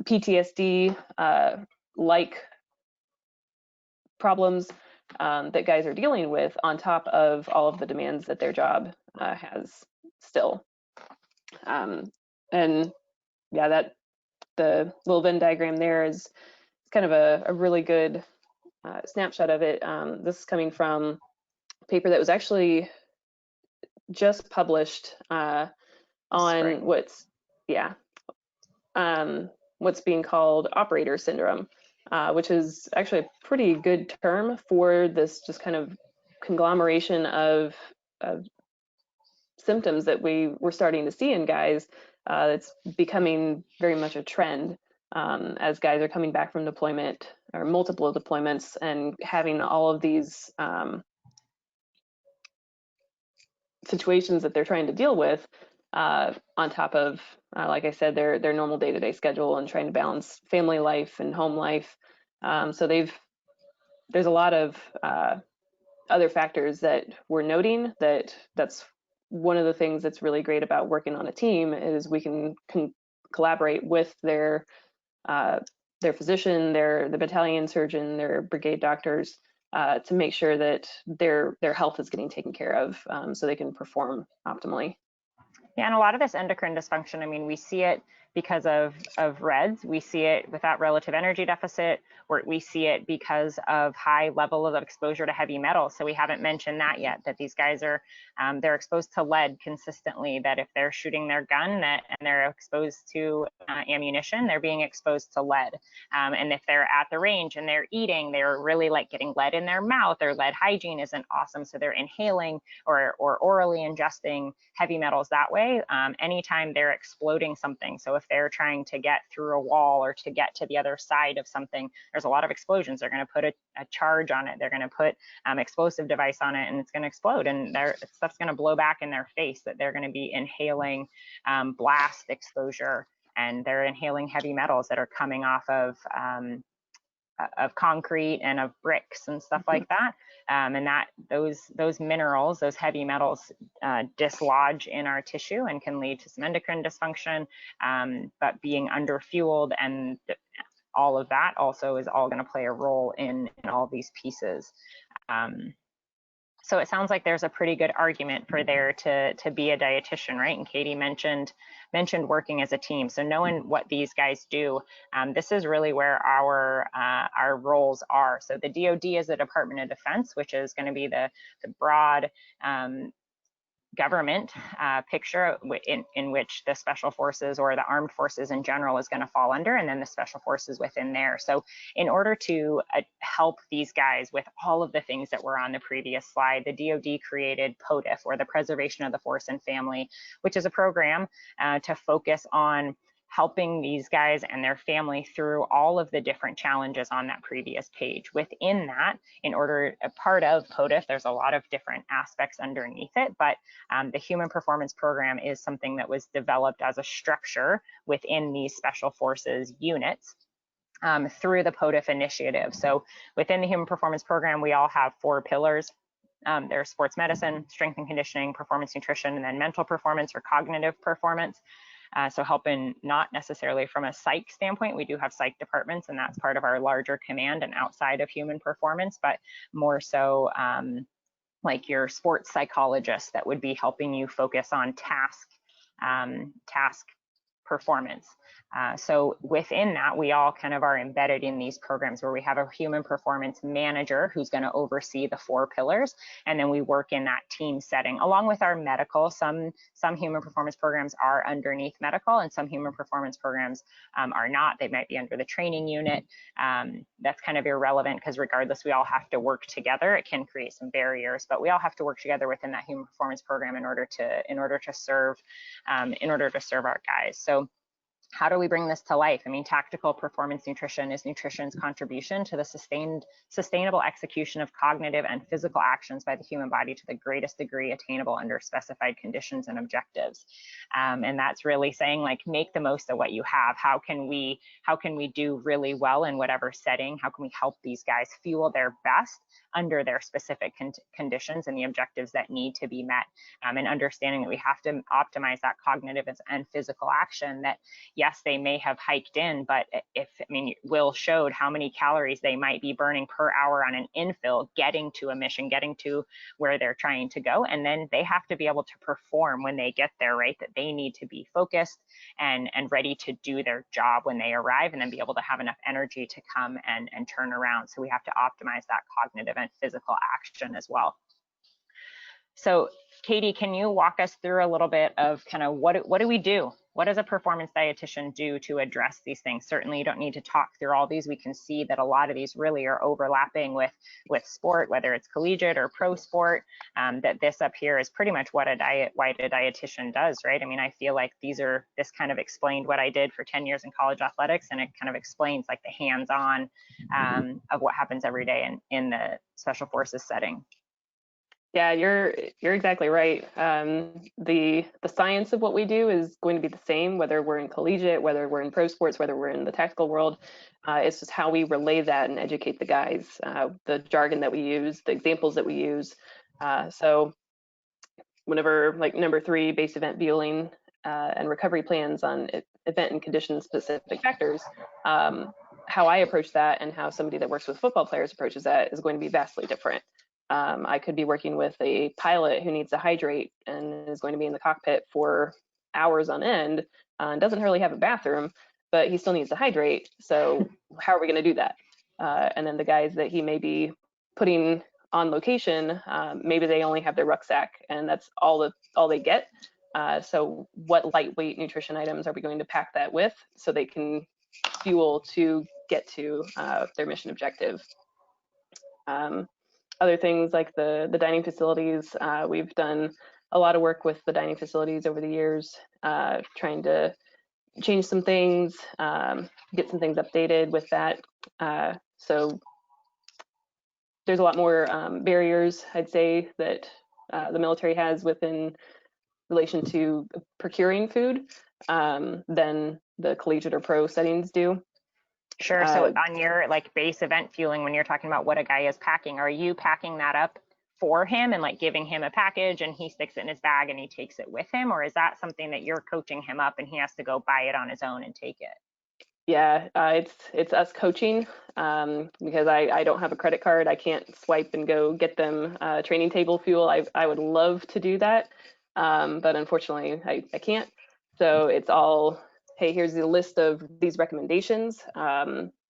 PTSD like problems that guys are dealing with, on top of all of the demands that their job has still. And yeah, that the little Venn diagram there is kind of a really good snapshot of it. This is coming from a paper that was actually just published on what's being called operator syndrome, which is actually a pretty good term for this just kind of conglomeration of symptoms that we're starting to see in guys. It's becoming very much a trend as guys are coming back from deployment or multiple deployments and having all of these situations that they're trying to deal with on top of, like I said, their normal day-to-day schedule and trying to balance family life and home life. So there's a lot of other factors that we're noting. That's one of the things that's really great about working on a team, is we can collaborate with their physician, the battalion surgeon, their brigade doctors, to make sure that their health is getting taken care of, so they can perform optimally. Yeah, and a lot of this endocrine dysfunction, I mean, we see it because of REDS. We see it with that relative energy deficit, or we see it because of high level of exposure to heavy metals. So we haven't mentioned that yet, that these guys are, they're exposed to lead consistently, that if they're shooting their gun and they're exposed to ammunition, they're being exposed to lead. And if they're at the range and they're eating, they're really like getting lead in their mouth. Their lead hygiene isn't awesome. So they're inhaling or orally ingesting heavy metals that way. Anytime they're exploding something. So if they're trying to get through a wall or to get to the other side of something, there's a lot of explosions. They're going to put a charge on it. They're going to put explosive device on it, and it's going to explode, and stuff's going to blow back in their face, that they're going to be inhaling blast exposure, and they're inhaling heavy metals that are coming off of concrete and of bricks and stuff like that. And that those minerals, those heavy metals, dislodge in our tissue and can lead to some endocrine dysfunction. But being underfueled and all of that also is all going to play a role in all these pieces. So it sounds like there's a pretty good argument for there to be a dietitian, right? And Katie mentioned working as a team. So knowing what these guys do, this is really where our roles are. So the DoD is the Department of Defense, which is going to be the broad government picture in which the special forces or the armed forces in general is going to fall under, and then the special forces within there. So in order to help these guys with all of the things that were on the previous slide, the DoD created POTIF, or the Preservation of the Force and Family, which is a program to focus on helping these guys and their family through all of the different challenges on that previous page. Within that, a part of POTIF, there's a lot of different aspects underneath it, but the Human Performance Program is something that was developed as a structure within these Special Forces units through the POTIF initiative. So within the Human Performance Program, we all have 4 pillars. There's sports medicine, strength and conditioning, performance nutrition, and then mental performance or cognitive performance. So helping not necessarily from a psych standpoint, we do have psych departments, and that's part of our larger command and outside of human performance, but more so like your sports psychologist that would be helping you focus on task performance. So within that, we all kind of are embedded in these programs where we have a human performance manager who's going to oversee the 4 pillars, and then we work in that team setting along with our medical. Some human performance programs are underneath medical, and some human performance programs are not. They might be under the training unit. That's kind of irrelevant because regardless, we all have to work together. It can create some barriers, but we all have to work together within that human performance program in order to serve our guys. So how do we bring this to life? I mean, tactical performance nutrition is nutrition's contribution to the sustainable execution of cognitive and physical actions by the human body to the greatest degree attainable under specified conditions and objectives. And that's really saying, like, make the most of what you have. How can we do really well in whatever setting? How can we help these guys fuel their best under their specific conditions and the objectives that need to be met? And understanding that we have to optimize that cognitive and physical action. That yes, they may have hiked in, but Will showed how many calories they might be burning per hour on an infill, getting to a mission, getting to where they're trying to go. And then they have to be able to perform when they get there, right? That they need to be focused and ready to do their job when they arrive, and then be able to have enough energy to come and turn around. So we have to optimize that cognitive and physical action as well. So Katie, can you walk us through a little bit of kind of what do we do? What does a performance dietitian do to address these things? Certainly you don't need to talk through all these. We can see that a lot of these really are overlapping with sport, whether it's collegiate or pro sport, that this up here is pretty much what a dietitian does, right? I mean, I feel like this kind of explained what I did for 10 years in college athletics, and it kind of explains like the hands-on of what happens every day in the special forces setting. Yeah, you're exactly right. The science of what we do is going to be the same, whether we're in collegiate, whether we're in pro sports, whether we're in the tactical world. It's just how we relay that and educate the guys, the jargon that we use, the examples that we use. So whenever, like number 3, base event viewing and recovery plans on event and condition specific factors, how I approach that and how somebody that works with football players approaches that is going to be vastly different. I could be working with a pilot who needs to hydrate and is going to be in the cockpit for hours on end and doesn't really have a bathroom, but he still needs to hydrate. So how are we going to do that? And then the guys that he may be putting on location, maybe they only have their rucksack and that's all they get. So what lightweight nutrition items are we going to pack that with so they can fuel to get to their mission objective? Other things like the dining facilities, we've done a lot of work with the dining facilities over the years, trying to change some things, get some things updated with that. So there's a lot more barriers, I'd say, that the military has within relation to procuring food than the collegiate or pro settings do. Sure. So on your like base event fueling, when you're talking about what a guy is packing, are you packing that up for him and like giving him a package and he sticks it in his bag and he takes it with him? Or is that something that you're coaching him up and he has to go buy it on his own and take it? Yeah, it's us coaching because I don't have a credit card. I can't swipe and go get them training table fuel. I would love to do that, but unfortunately I can't. So it's all, hey, here's the list of these recommendations.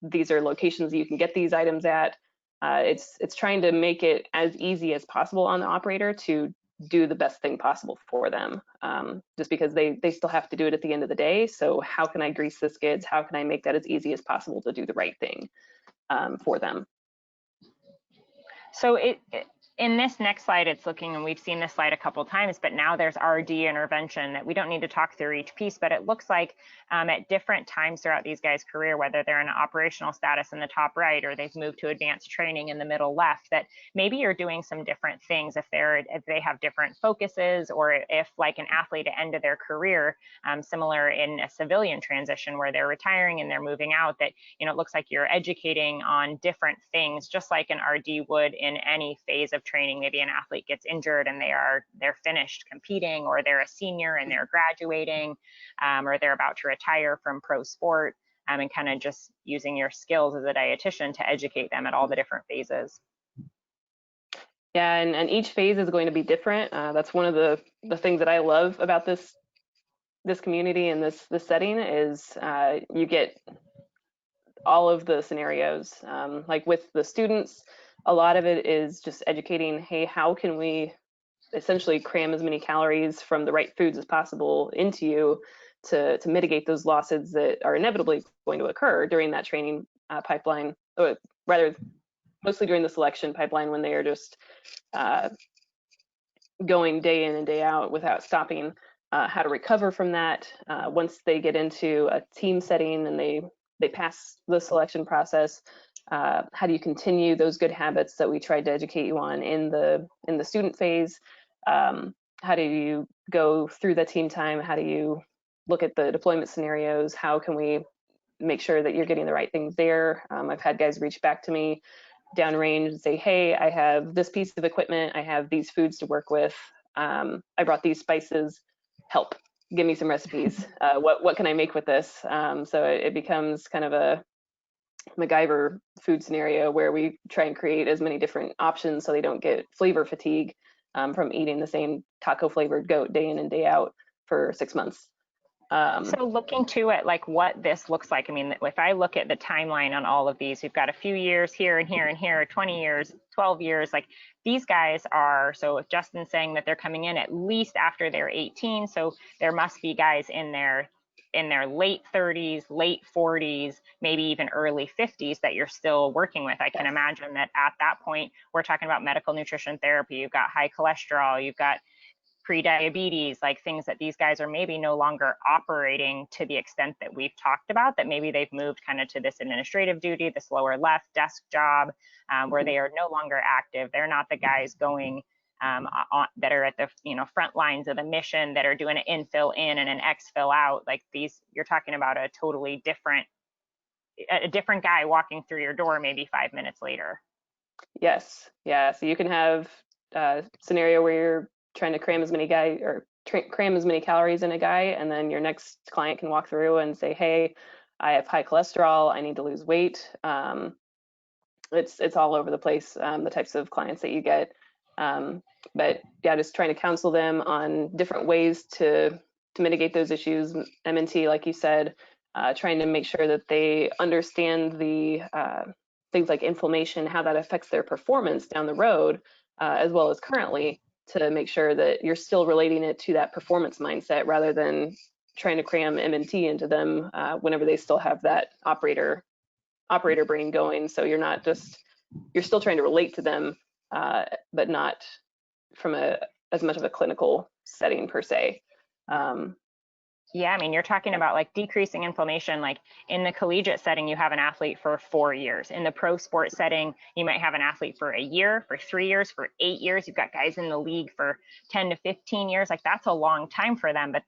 These are locations you can get these items at. It's trying to make it as easy as possible on the operator to do the best thing possible for them, just because they still have to do it at the end of the day. So how can I grease the skids? How can I make that as easy as possible to do the right thing for them? So in this next slide, it's looking, and we've seen this slide a couple of times, but now there's RD intervention that we don't need to talk through each piece, but it looks like at different times throughout these guys' career, whether they're in an operational status in the top right or they've moved to advanced training in the middle left, that maybe you're doing some different things if they have different focuses, or if like an athlete at end of their career, similar in a civilian transition where they're retiring and they're moving out, that it looks like you're educating on different things, just like an RD would in any phase of training. Maybe an athlete gets injured and they're finished competing, or they're a senior and they're graduating, or they're about to retire from pro sport, and kind of just using your skills as a dietitian to educate them at all the different phases. Yeah, and each phase is going to be different. That's one of the things that I love about this this community and this setting is you get all of the scenarios. Like with the students, a lot of it is just educating, hey, how can we essentially cram as many calories from the right foods as possible into you to mitigate those losses that are inevitably going to occur during that training pipeline, or rather mostly during the selection pipeline when they are just going day in and day out without stopping, how to recover from that. Once they get into a team setting and they pass the selection process, how do you continue those good habits that we tried to educate you on in the student phase? How do you go through the team time? How do you look at the deployment scenarios? How can we make sure that you're getting the right things there? I've had guys reach back to me downrange and say, hey, I have this piece of equipment, I have these foods to work with, I brought these spices, help, give me some recipes. What can I make with this? So it becomes kind of a MacGyver food scenario where we try and create as many different options so they don't get flavor fatigue from eating the same taco flavored goat day in and day out for 6 months. So looking to it, like what this looks like, I mean, if I look at the timeline on all of these, we've got a few years here and here and here, 20 years, 12 years, like these guys are, so if Justin's saying that they're coming in at least after they're 18, so there must be guys in their late 30s, late 40s, maybe even early 50s that you're still working with. I can imagine that at that point, we're talking about medical nutrition therapy, you've got high cholesterol, you've got pre-diabetes, like things that these guys are maybe no longer operating to the extent that we've talked about, that maybe they've moved kind of to this administrative duty, this lower left desk job, where they are no longer active. They're not the guys going that are at the front lines of the mission, that are doing an infill in and an exfill out. Like these, you're talking about a totally different guy walking through your door maybe 5 minutes later. Yes, yeah. So you can have a scenario where you're trying to cram as many calories in a guy, and then your next client can walk through and say, hey, I have high cholesterol, I need to lose weight. It's all over the place, the types of clients that you get. But yeah, just trying to counsel them on different ways to mitigate those issues. MNT, like you said, trying to make sure that they understand the things like inflammation, how that affects their performance down the road, as well as currently, to make sure that you're still relating it to that performance mindset rather than trying to cram MNT into them whenever they still have that operator brain going. So you're still trying to relate to them, but not from as much of a clinical setting per se. Yeah, I mean, you're talking about like decreasing inflammation. Like in the collegiate setting, you have an athlete for 4 years. In the pro sport setting, you might have an athlete for a year, for 3 years, for 8 years. You've got guys in the league for 10 to 15 years. Like that's a long time for them. But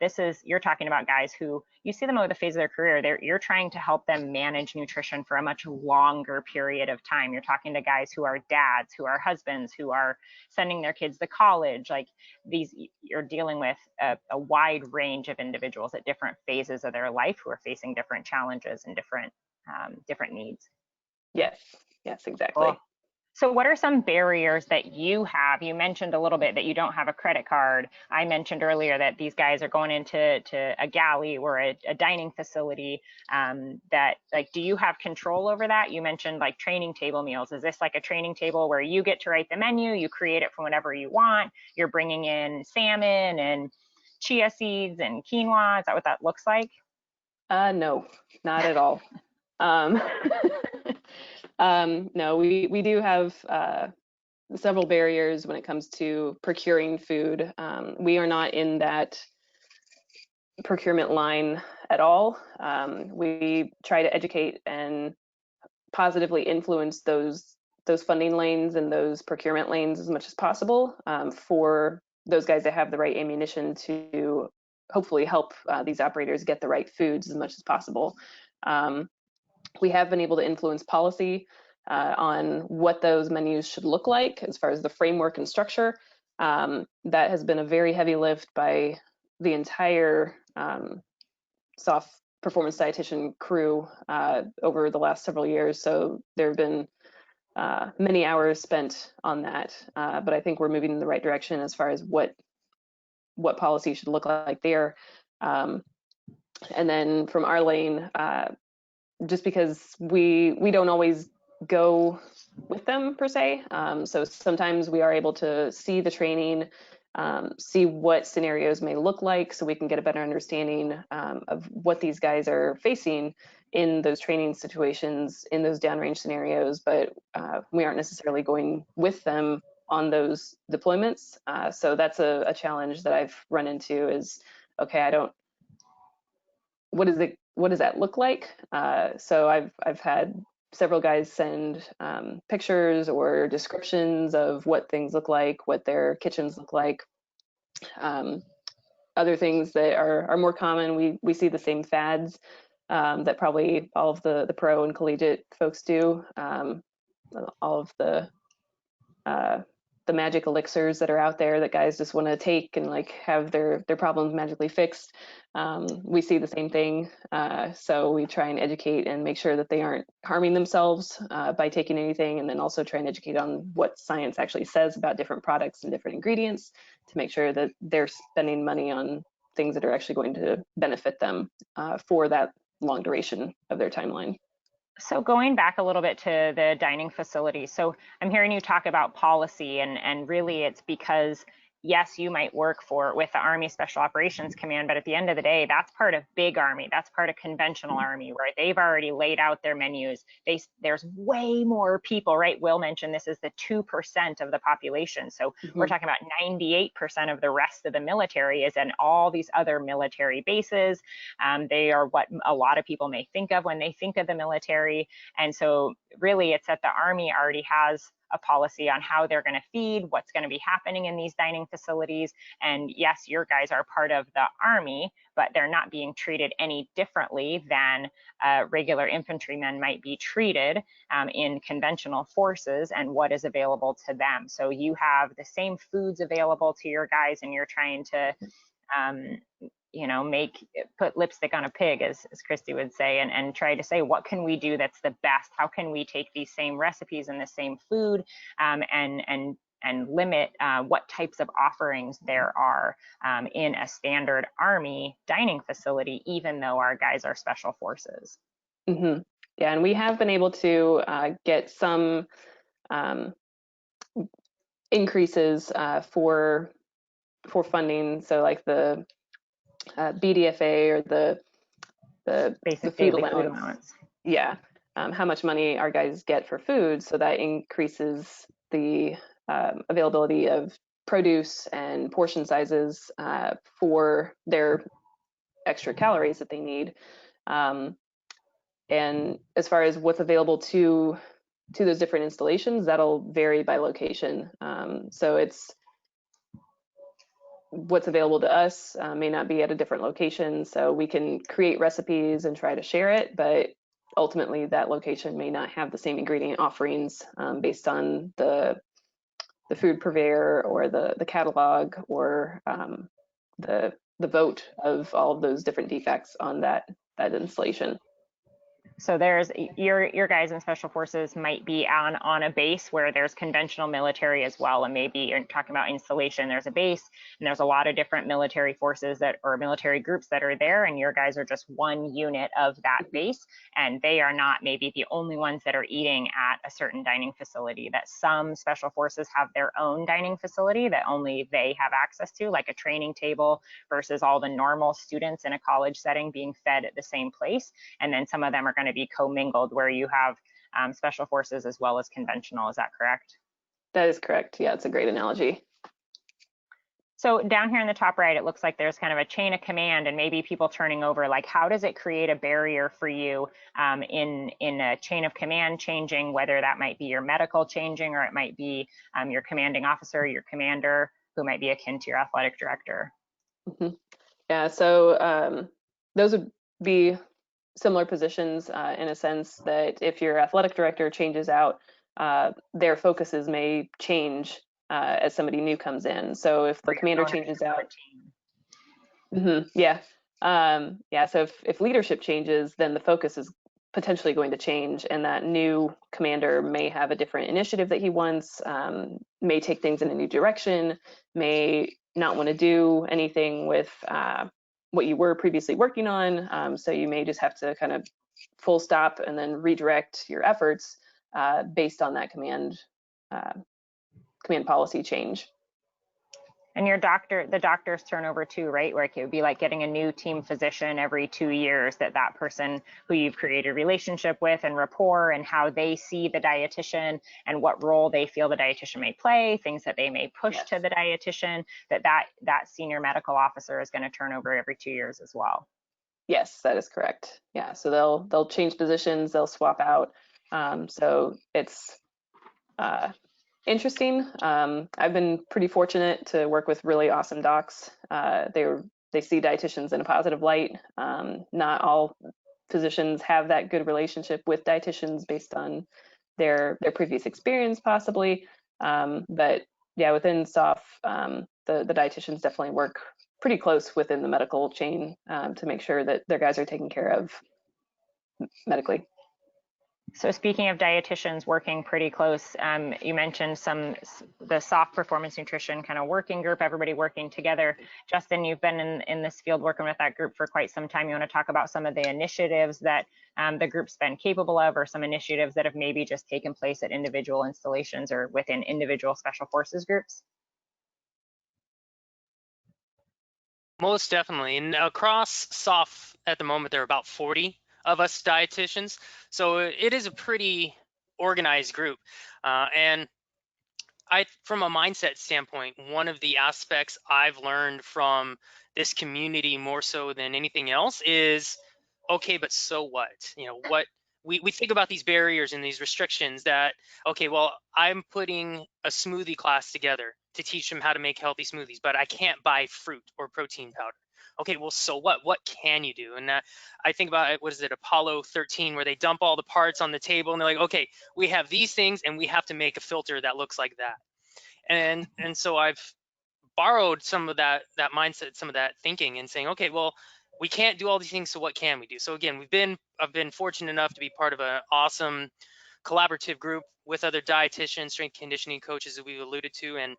you're talking about guys who you see them over the phase of their career. You're trying to help them manage nutrition for a much longer period of time. You're talking to guys who are dads, who are husbands, who are sending their kids to college. Like you're dealing with a wide range of individuals at different phases of their life who are facing different challenges and different needs. Yes, exactly. Cool. So what are some barriers that you have? You mentioned a little bit that you don't have a credit card. I mentioned earlier that these guys are going into a galley or a dining facility. That like, do you have control over that? You mentioned like training table meals. Is this like a training table where you get to write the menu, you create it from whatever you want? You're bringing in salmon and chia seeds and quinoa. Is that what that looks like? No, not at all. No, we do have several barriers when it comes to procuring food. We are not in that procurement line at all. We try to educate and positively influence those funding lanes and those procurement lanes as much as possible for those guys that have the right ammunition to hopefully help these operators get the right foods as much as possible. We have been able to influence policy on what those menus should look like as far as the framework and structure. That has been a very heavy lift by the entire soft performance dietitian crew over the last several years. So there have been many hours spent on that, but I think we're moving in the right direction as far as what policy should look like there. And then from our lane, just because we don't always go with them per se. So sometimes we are able to see the training, see what scenarios may look like, so we can get a better understanding of what these guys are facing in those training situations, in those downrange scenarios, but we aren't necessarily going with them on those deployments. So that's a challenge that I've run into is, okay, what does that look like? So I've had several guys send pictures or descriptions of what things look like, what their kitchens look like. Other things that are more common, we see the same fads that probably all of the pro and collegiate folks do. All of the magic elixirs that are out there that guys just want to take and like have their problems magically fixed. We see the same thing. So we try and educate and make sure that they aren't harming themselves by taking anything, and then also try and educate on what science actually says about different products and different ingredients to make sure that they're spending money on things that are actually going to benefit them for that long duration of their timeline. So going back a little bit to the dining facility, so I'm hearing you talk about policy, and really it's because, yes, you might work with the Army Special Operations Command, but at the end of the day, that's part of big Army, that's part of conventional Army, where they've already laid out their menus. There's way more people, right? Will mentioned this is the 2% of the population. So we're talking about 98% of the rest of the military is in all these other military bases. They are what a lot of people may think of when they think of the military. And so really it's that the Army already has a policy on how they're going to feed, what's going to be happening in these dining facilities. And yes, your guys are part of the Army, but they're not being treated any differently than regular infantrymen might be treated in conventional forces and what is available to them. So you have the same foods available to your guys, and you're trying to put lipstick on a pig, as Christy would say, and try to say, what can we do that's the best? How can we take these same recipes and the same food and limit what types of offerings there are in a standard Army dining facility, even though our guys are special forces? Yeah, and we have been able to get some increases for funding. So like the BDFA or the basic food daily allowance. food allowance. Yeah, how much money our guys get for food, so that increases the availability of produce and portion sizes for their extra calories that they need. And as far as what's available to those different installations, that'll vary by location. So it's what's available to us may not be at a different location, so we can create recipes and try to share it, but ultimately that location may not have the same ingredient offerings based on the food purveyor or the catalog or the vote of all of those different defects on that installation. So there's your guys in special forces might be on a base where there's conventional military as well, and maybe you're talking about installation. There's a base, and there's a lot of different military forces or military groups that are there, and your guys are just one unit of that base, and they are not maybe the only ones that are eating at a certain dining facility. That some special forces have their own dining facility that only they have access to, like a training table, versus all the normal students in a college setting being fed at the same place. And then some of them are going to be commingled, where you have special forces as well as conventional. Is that correct? That is correct. Yeah, it's a great analogy. So down here in the top right, it looks like there's kind of a chain of command and maybe people turning over. Like, how does it create a barrier for you in a chain of command changing, whether that might be your medical changing, or it might be your commanding officer, your commander, who might be akin to your athletic director? Yeah, so those would be similar positions in a sense that if your athletic director changes out, their focuses may change as somebody new comes in. So if the commander changes out, so if leadership changes, then the focus is potentially going to change, and that new commander may have a different initiative that he wants, may take things in a new direction, may not want to do anything with what you were previously working on. So you may just have to kind of full stop and then redirect your efforts based on that command policy change. And the doctors turnover too, right? Where it would be like getting a new team physician every 2 years, that person who you've created a relationship with and rapport, and how they see the dietitian and what role they feel the dietitian may play, things that they may push to the dietitian, that senior medical officer is going to turn over every 2 years as well. Yes, that is correct. Yeah, so they'll change positions, they'll swap out. So it's interesting. I've been pretty fortunate to work with really awesome docs. They see dietitians in a positive light. Not all physicians have that good relationship with dietitians based on their previous experience, possibly. But yeah, within SOF, the dietitians definitely work pretty close within the medical chain to make sure that their guys are taken care of medically. So speaking of dietitians working pretty close, you mentioned the SOF performance nutrition kind of working group, everybody working together. Justin, you've been in this field working with that group for quite some time. You want to talk about some of the initiatives that the group's been capable of, or some initiatives that have maybe just taken place at individual installations or within individual special forces groups? Most definitely. And across SOF at the moment, there are about 40 of us dietitians. So it is a pretty organized group. And from a mindset standpoint, one of the aspects I've learned from this community more so than anything else is, okay, but so what? What we think about these barriers and these restrictions that, okay, well, I'm putting a smoothie class together to teach them how to make healthy smoothies, but I can't buy fruit or protein powder. Okay, well, so what? What can you do? And I think about it, what is it, Apollo 13, where they dump all the parts on the table and they're like, okay, we have these things and we have to make a filter that looks like that. And so I've borrowed some of that mindset, some of that thinking, and saying, okay, well, we can't do all these things, so what can we do? So again, I've been fortunate enough to be part of an awesome collaborative group with other dietitians, strength conditioning coaches that we've alluded to, and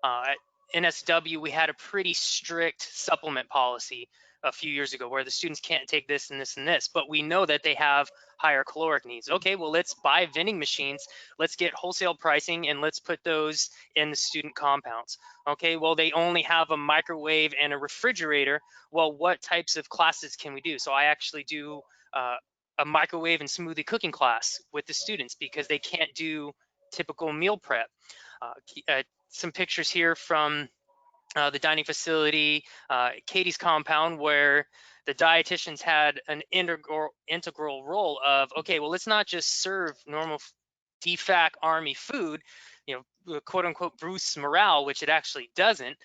at NSW, we had a pretty strict supplement policy a few years ago where the students can't take this and this and this, but we know that they have higher caloric needs. Okay, well, let's buy vending machines, let's get wholesale pricing, and let's put those in the student compounds. Okay, well, they only have a microwave and a refrigerator. Well, what types of classes can we do? So I actually do a microwave and smoothie cooking class with the students because they can't do typical meal prep. Some pictures here from the dining facility, Katie's compound, where the dietitians had an integral role of, okay, well, let's not just serve normal DFAC Army food, quote unquote boosts morale, which it actually doesn't.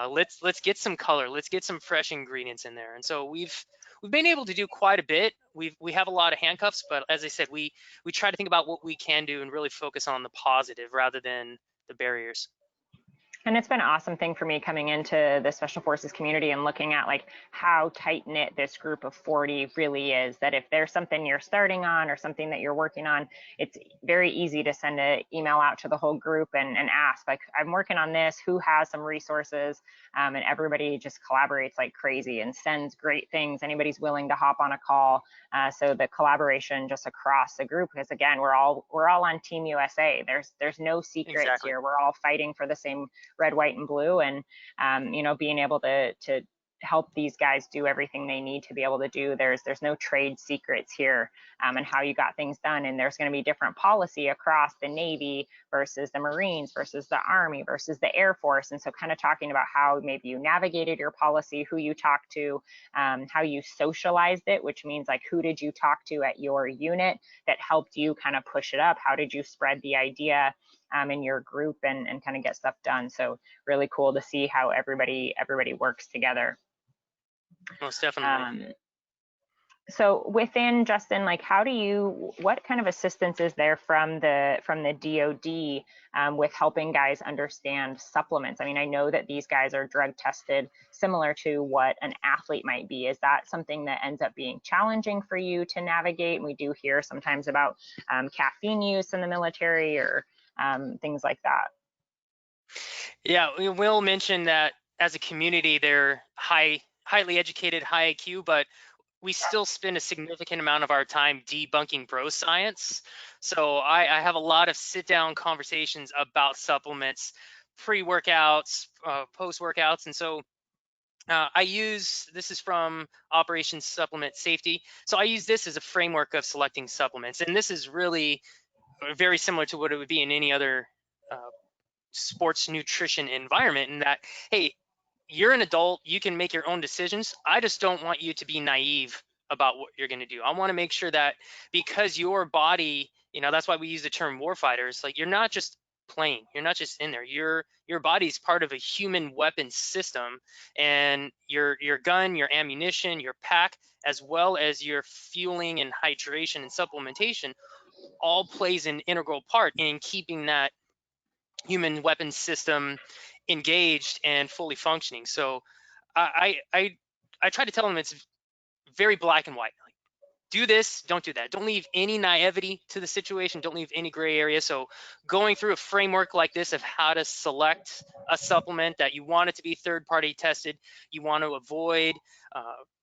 Let's get some color, let's get some fresh ingredients in there. And so we've been able to do quite a bit. We have a lot of handcuffs, but as I said, we try to think about what we can do and really focus on the positive rather than the barriers. And it's been an awesome thing for me coming into the Special Forces community and looking at like how tight knit this group of 40 really is, that if there's something you're starting on or something that you're working on, it's very easy to send an email out to the whole group and ask, like, I'm working on this, who has some resources? And everybody just collaborates like crazy and sends great things. Anybody's willing to hop on a call. So the collaboration just across the group, because again, we're all on Team USA. There's no secrets Exactly. here. We're all fighting for the same red, white, and blue, and being able to help these guys do everything they need to be able to do. There's no trade secrets here, and how you got things done. And there's going to be different policy across the Navy versus the Marines versus the Army versus the Air Force. And so kind of talking about how maybe you navigated your policy, who you talked to, how you socialized it, which means like who did you talk to at your unit that helped you kind of push it up? How did you spread the idea in your group and kind of get stuff done? So really cool to see how everybody works together. Most definitely. So within, Justin, like what kind of assistance is there from the DoD with helping guys understand supplements? I mean, I know that these guys are drug tested similar to what an athlete might be. Is that something that ends up being challenging for you to navigate? We do hear sometimes about caffeine use in the military or things like that. Yeah, we will mention that as a community, they're high highly educated, high IQ, but we still spend a significant amount of our time debunking bro science. So I have a lot of sit-down conversations about supplements, pre-workouts, post-workouts, and so I use, this is from Operation Supplement Safety. So I use this as a framework of selecting supplements, and this is really very similar to what it would be in any other sports nutrition environment, in that, hey, you're an adult, you can make your own decisions. I just don't want you to be naive about what you're going to do. I want to make sure that, because your body, that's why we use the term warfighters, like, you're not just playing, you're not just in there, your body's part of a human weapon system, and your gun, your ammunition, your pack, as well as your fueling and hydration and supplementation, all plays an integral part in keeping that human weapons system engaged and fully functioning. So I try to tell them it's very black and white. Like, do this, don't do that. Don't leave any naivety to the situation. Don't leave any gray area. So going through a framework like this of how to select a supplement that you want it to be third-party tested, you want to avoid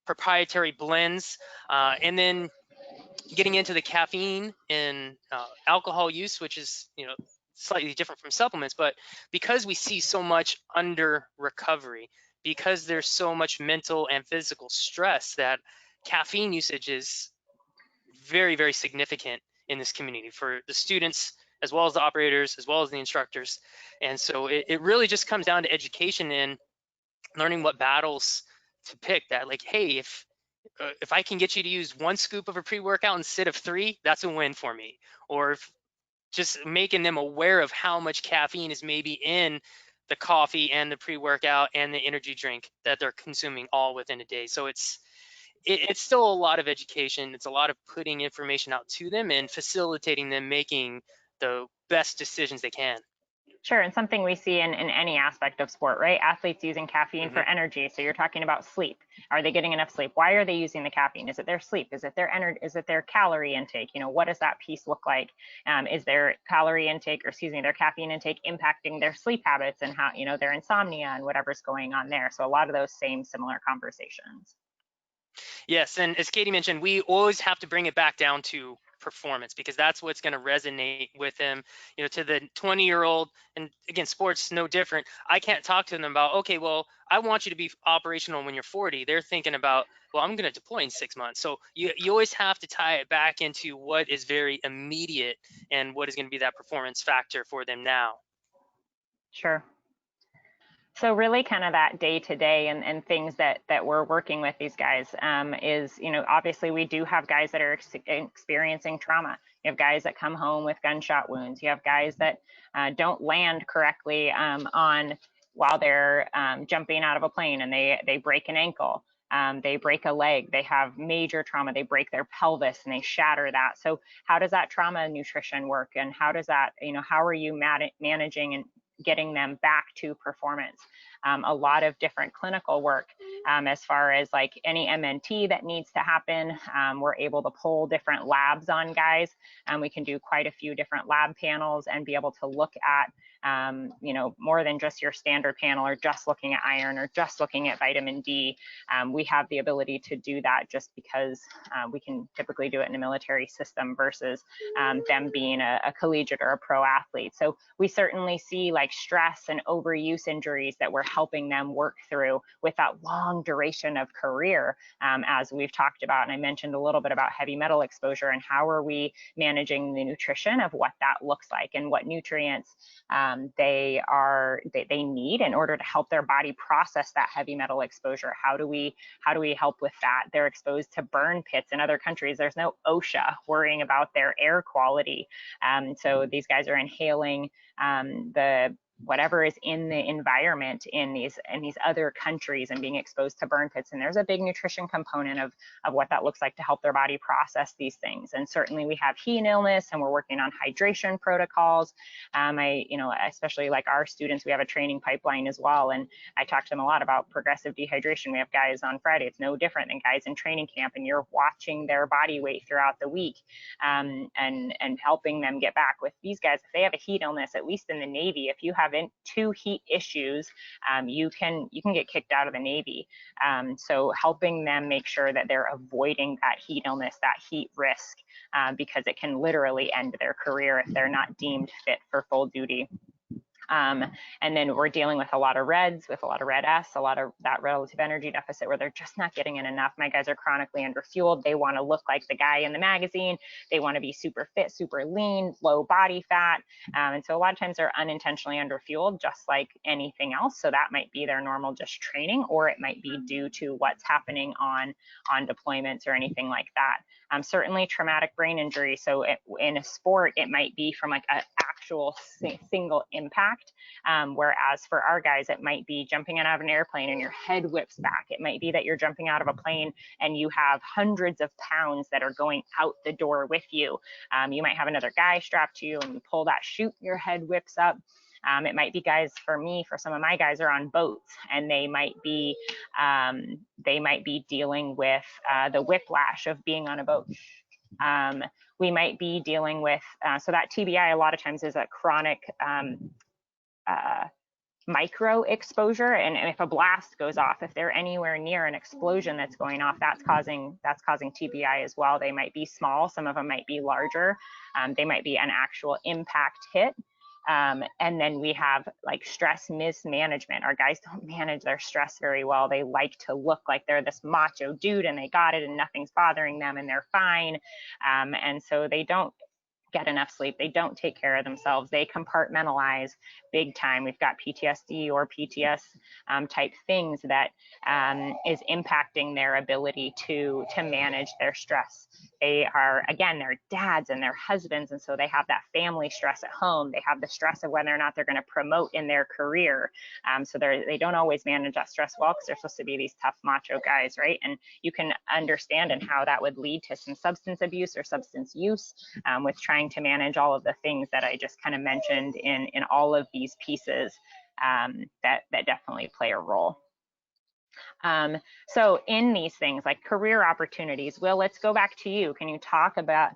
proprietary blends, and then getting into the caffeine and alcohol use, which is slightly different from supplements, but because we see so much under recovery, because there's so much mental and physical stress, that caffeine usage is very, very significant in this community for the students, as well as the operators, as well as the instructors. And so it really just comes down to education and learning what battles to pick. That, like, hey, if I can get you to use 1 scoop of a pre-workout instead of 3, that's a win for me. Or if just making them aware of how much caffeine is maybe in the coffee and the pre-workout and the energy drink that they're consuming all within a day. So it's still a lot of education. It's a lot of putting information out to them and facilitating them making the best decisions they can. Sure, and something we see in any aspect of sport, right? Athletes using caffeine for energy. So you're talking about sleep. Are they getting enough sleep? Why are they using the caffeine? Is it their sleep? Is it their energy? Is it their calorie intake? What does that piece look like? Is their calorie intake, or excuse me, their caffeine intake impacting their sleep habits and how, their insomnia and whatever's going on there? So a lot of those same similar conversations. Yes, and as Katie mentioned, we always have to bring it back down to performance, because that's what's going to resonate with them. To the 20-year-old, and again, sports no different. I can't talk to them about, okay, well, I want you to be operational when you're 40. They're thinking about, well, I'm going to deploy in 6 months. So you always have to tie it back into what is very immediate and what is going to be that performance factor for them now. Sure. So really kind of that day to day and things that we're working with these guys is, obviously we do have guys that are experiencing trauma. You have guys that come home with gunshot wounds. You have guys that don't land correctly while they're jumping out of a plane, and they break an ankle. They break a leg, they have major trauma, they break their pelvis and they shatter that. So how does that trauma nutrition work? And how does that, how are you managing and getting them back to performance? A lot of different clinical work as far as like any MNT that needs to happen. We're able to pull different labs on guys. We can do quite a few different lab panels and be able to look at more than just your standard panel, or just looking at iron, or just looking at vitamin D. We have the ability to do that just because we can typically do it in a military system versus them being a collegiate or a pro athlete. So we certainly see like stress and overuse injuries that we're helping them work through with that long duration of career, as we've talked about. And I mentioned a little bit about heavy metal exposure and how are we managing the nutrition of what that looks like and what nutrients they need in order to help their body process that heavy metal exposure. How do we help with that? They're exposed to burn pits in other countries. There's no OSHA worrying about their air quality. So these guys are inhaling whatever is in the environment in these other countries and being exposed to burn pits. And there's a big nutrition component of what that looks like to help their body process these things. And certainly we have heat and illness, and we're working on hydration protocols. Especially like our students, we have a training pipeline as well. And I talk to them a lot about progressive dehydration. We have guys on Friday. It's no different than guys in training camp, and you're watching their body weight throughout the week and helping them get back. With these guys, if they have a heat illness, at least in the Navy, if you have have two heat issues, you can get kicked out of the Navy. So helping them make sure that they're avoiding that heat illness, that heat risk, because it can literally end their career if they're not deemed fit for full duty. And then we're dealing with a lot of reds, with a lot of red S, a lot of that relative energy deficit where they're just not getting in enough. My guys are chronically underfueled. They want to look like the guy in the magazine. They want to be super fit, super lean, low body fat. And so a lot of times they're unintentionally underfueled, just like anything else. So that might be their normal just training, or it might be due to what's happening on deployments or anything like that. Certainly traumatic brain injury. So in a sport, it might be from like an actual single impact. Whereas for our guys, it might be jumping out of an airplane and your head whips back. It might be that you're jumping out of a plane and you have hundreds of pounds that are going out the door with you. You might have another guy strapped to you and you pull that chute, your head whips up. It might be guys, for some of my guys are on boats, and they might be dealing with the whiplash of being on a boat. We might be dealing with, so that TBI a lot of times is a chronic micro exposure, and if a blast goes off, if they're anywhere near an explosion that's going off, that's causing TBI as well. They might be small, some of them might be larger. They might be an actual impact hit. And then we have like stress mismanagement. Our guys don't manage their stress very well. They like to look like they're this macho dude and they got it and nothing's bothering them and they're fine. And so they don't get enough sleep. They don't take care of themselves. They compartmentalize big time. We've got PTSD or PTS type things that is impacting their ability to manage their stress. They are, again, they're dads and they're husbands, and so they have that family stress at home. They have the stress of whether or not they're going to promote in their career. So they don't always manage that stress well because they're supposed to be these tough macho guys, right? And you can understand and how that would lead to some substance abuse or substance use with trying to manage all of the things that I just kind of mentioned in all of these pieces that definitely play a role. So in these things like career opportunities, Will, let's go back to you. Can you talk about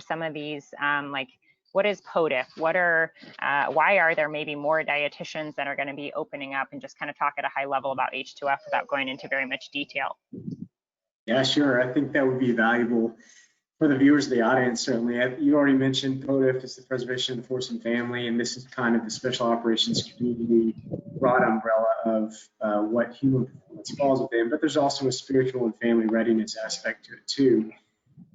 some of these, like what is POTIF? Why are there maybe more dietitians that are going to be opening up, and just kind of talk at a high level about H2F without going into very much detail? Yeah, sure. I think that would be valuable for the viewers of the audience, certainly. You already mentioned POTIF is the Preservation of the Force and Family, and this is kind of the special operations community broad umbrella of what human performance falls within, but there's also a spiritual and family readiness aspect to it too.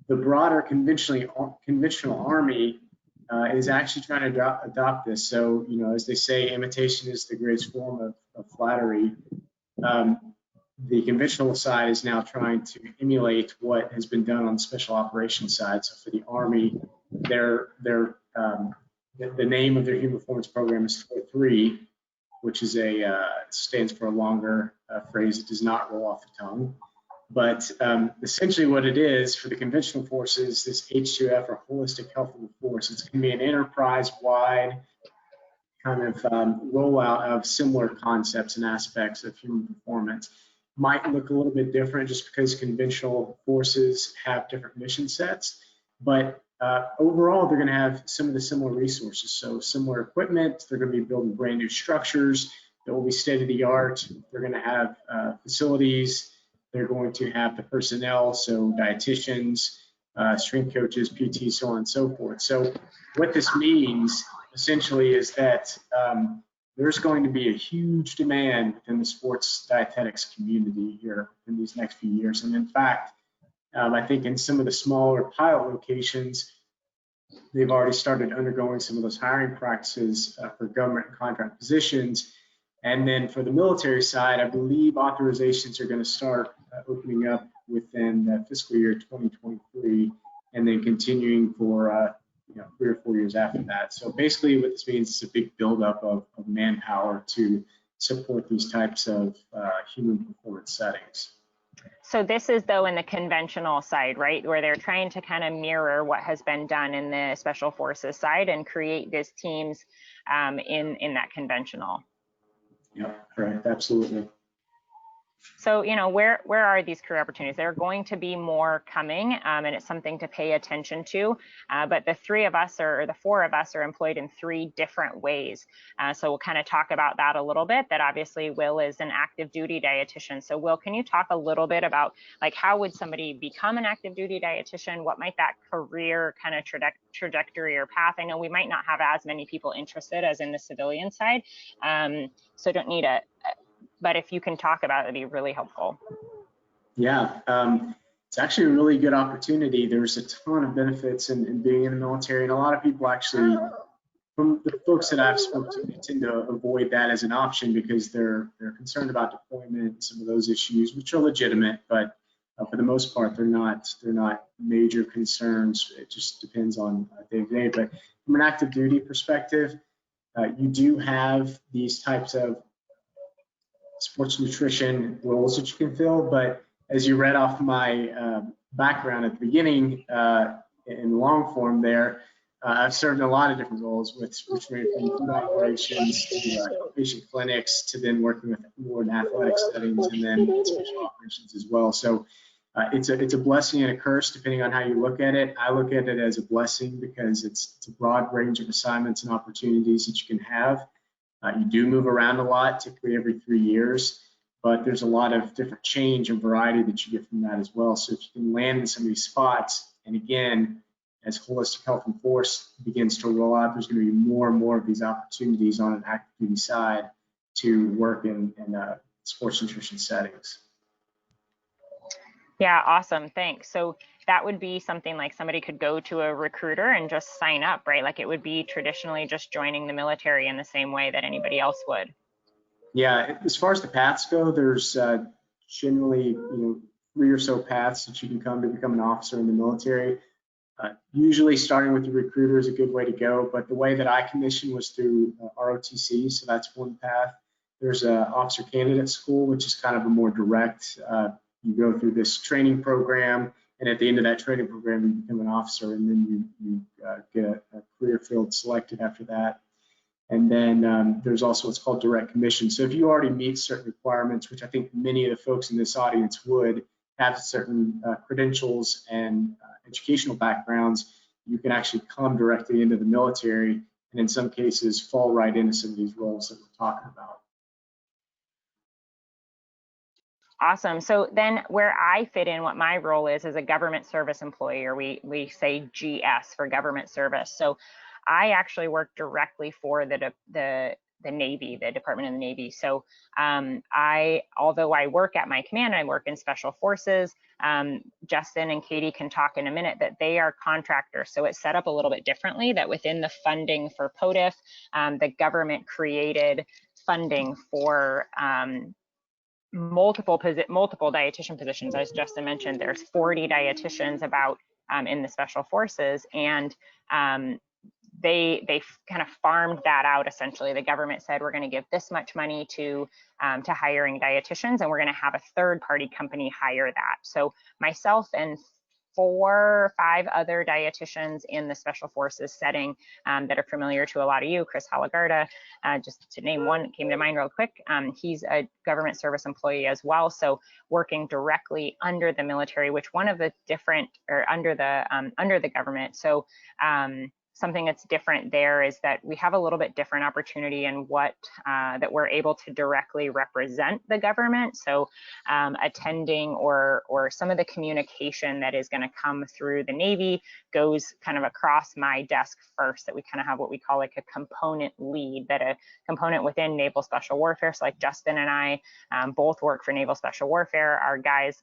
The broader conventional Army is actually trying to adopt this. So, you know, as they say, imitation is the greatest form of flattery. The conventional side is now trying to emulate what has been done on the special operations side. So for the Army, the name of their human performance program is 4-3, which is stands for a longer phrase that does not roll off the tongue. But essentially what it is for the conventional forces, this H2F or holistic health of the force, it's going to be an enterprise-wide kind of rollout of similar concepts and aspects of human performance. Might look a little bit different just because conventional forces have different mission sets, but overall they're going to have some of the similar resources. So similar equipment, they're going to be building brand new structures that will be state of the art. They're going to have facilities. They're going to have the personnel, so dietitians, strength coaches, PT, so on and so forth. So what this means essentially is that there's going to be a huge demand within the sports dietetics community here in these next few years. And in fact, I think in some of the smaller pilot locations, they've already started undergoing some of those hiring practices for government and contract positions. And then for the military side, I believe authorizations are going to start opening up within the fiscal year 2023, and then continuing for 3 or 4 years after that. So basically what this means is a big buildup of manpower to support these types of human performance settings. So this is though in the conventional side, right, where they're trying to kind of mirror what has been done in the special forces side and create these teams in that conventional. Yeah, correct, absolutely. So, you know, where are these career opportunities? There are going to be more coming, and it's something to pay attention to. But the three of us, or the four of us, are employed in three different ways. So we'll kind of talk about that a little bit. That obviously Will is an active duty dietitian. So Will, can you talk a little bit about like how would somebody become an active duty dietitian? What might that career kind of trajectory or path? I know we might not have as many people interested as in the civilian side, so don't need but if you can talk about it, it'd be really helpful. Yeah, it's actually a really good opportunity. There's a ton of benefits in being in the military, and a lot of people actually, from the folks that I've spoken to, tend to avoid that as an option because they're concerned about deployment, some of those issues, which are legitimate, but for the most part, they're not major concerns. It just depends on day to day. But from an active duty perspective, you do have these types of sports nutrition roles that you can fill, but as you read off my background at the beginning in long form there, I've served in a lot of different roles, which range from food operations to patient clinics to then working with more in athletic settings and then special operations as well. So it's a blessing and a curse depending on how you look at it. I look at it as a blessing because it's a broad range of assignments and opportunities that you can have. You do move around a lot, typically every 3 years, but there's a lot of different change and variety that you get from that as well. So if you can land in some of these spots, and again, as holistic health and force begins to roll out, there's going to be more and more of these opportunities on an active duty side to work in sports nutrition settings. Yeah, awesome, thanks. So that would be something like somebody could go to a recruiter and just sign up, right? Like it would be traditionally just joining the military in the same way that anybody else would. Yeah, as far as the paths go, there's generally 3 or so paths that you can come to become an officer in the military. Usually starting with the recruiter is a good way to go, but the way that I commissioned was through ROTC, so that's one path. There's an officer candidate school, which is kind of a more direct, you go through this training program, and at the end of that training program, you become an officer, and then you get a career field selected after that. And then there's also what's called direct commission. So if you already meet certain requirements, which I think many of the folks in this audience would have certain credentials and educational backgrounds, you can actually come directly into the military and in some cases fall right into some of these roles that we're talking about. Awesome. So then where I fit in, what my role is as a government service employee, or we say GS for government service. So I actually work directly for the Navy, the Department of the Navy. So although I work at my command, I work in special forces. Justin and Katie can talk in a minute that they are contractors. So it's set up a little bit differently, that within the funding for POTIF, the government created funding for multiple dietitian positions. As Justin mentioned, there's 40 dietitians about in the special forces, and they kind of farmed that out. Essentially, the government said we're going to give this much money to hiring dietitians, and we're going to have a third-party company hire that. So myself and 4 or 5 other dietitians in the special forces setting that are familiar to a lot of you. Chris Halagarda, just to name one, came to mind real quick. He's a government service employee as well, so working directly under the military, which one of the different, or under the government. So something that's different there is that we have a little bit different opportunity in what that we're able to directly represent the government. So attending or some of the communication that is going to come through the Navy goes kind of across my desk first, that we kind of have what we call like a component lead, that a component within Naval Special Warfare. So like Justin and I both work for Naval Special Warfare. Our guys,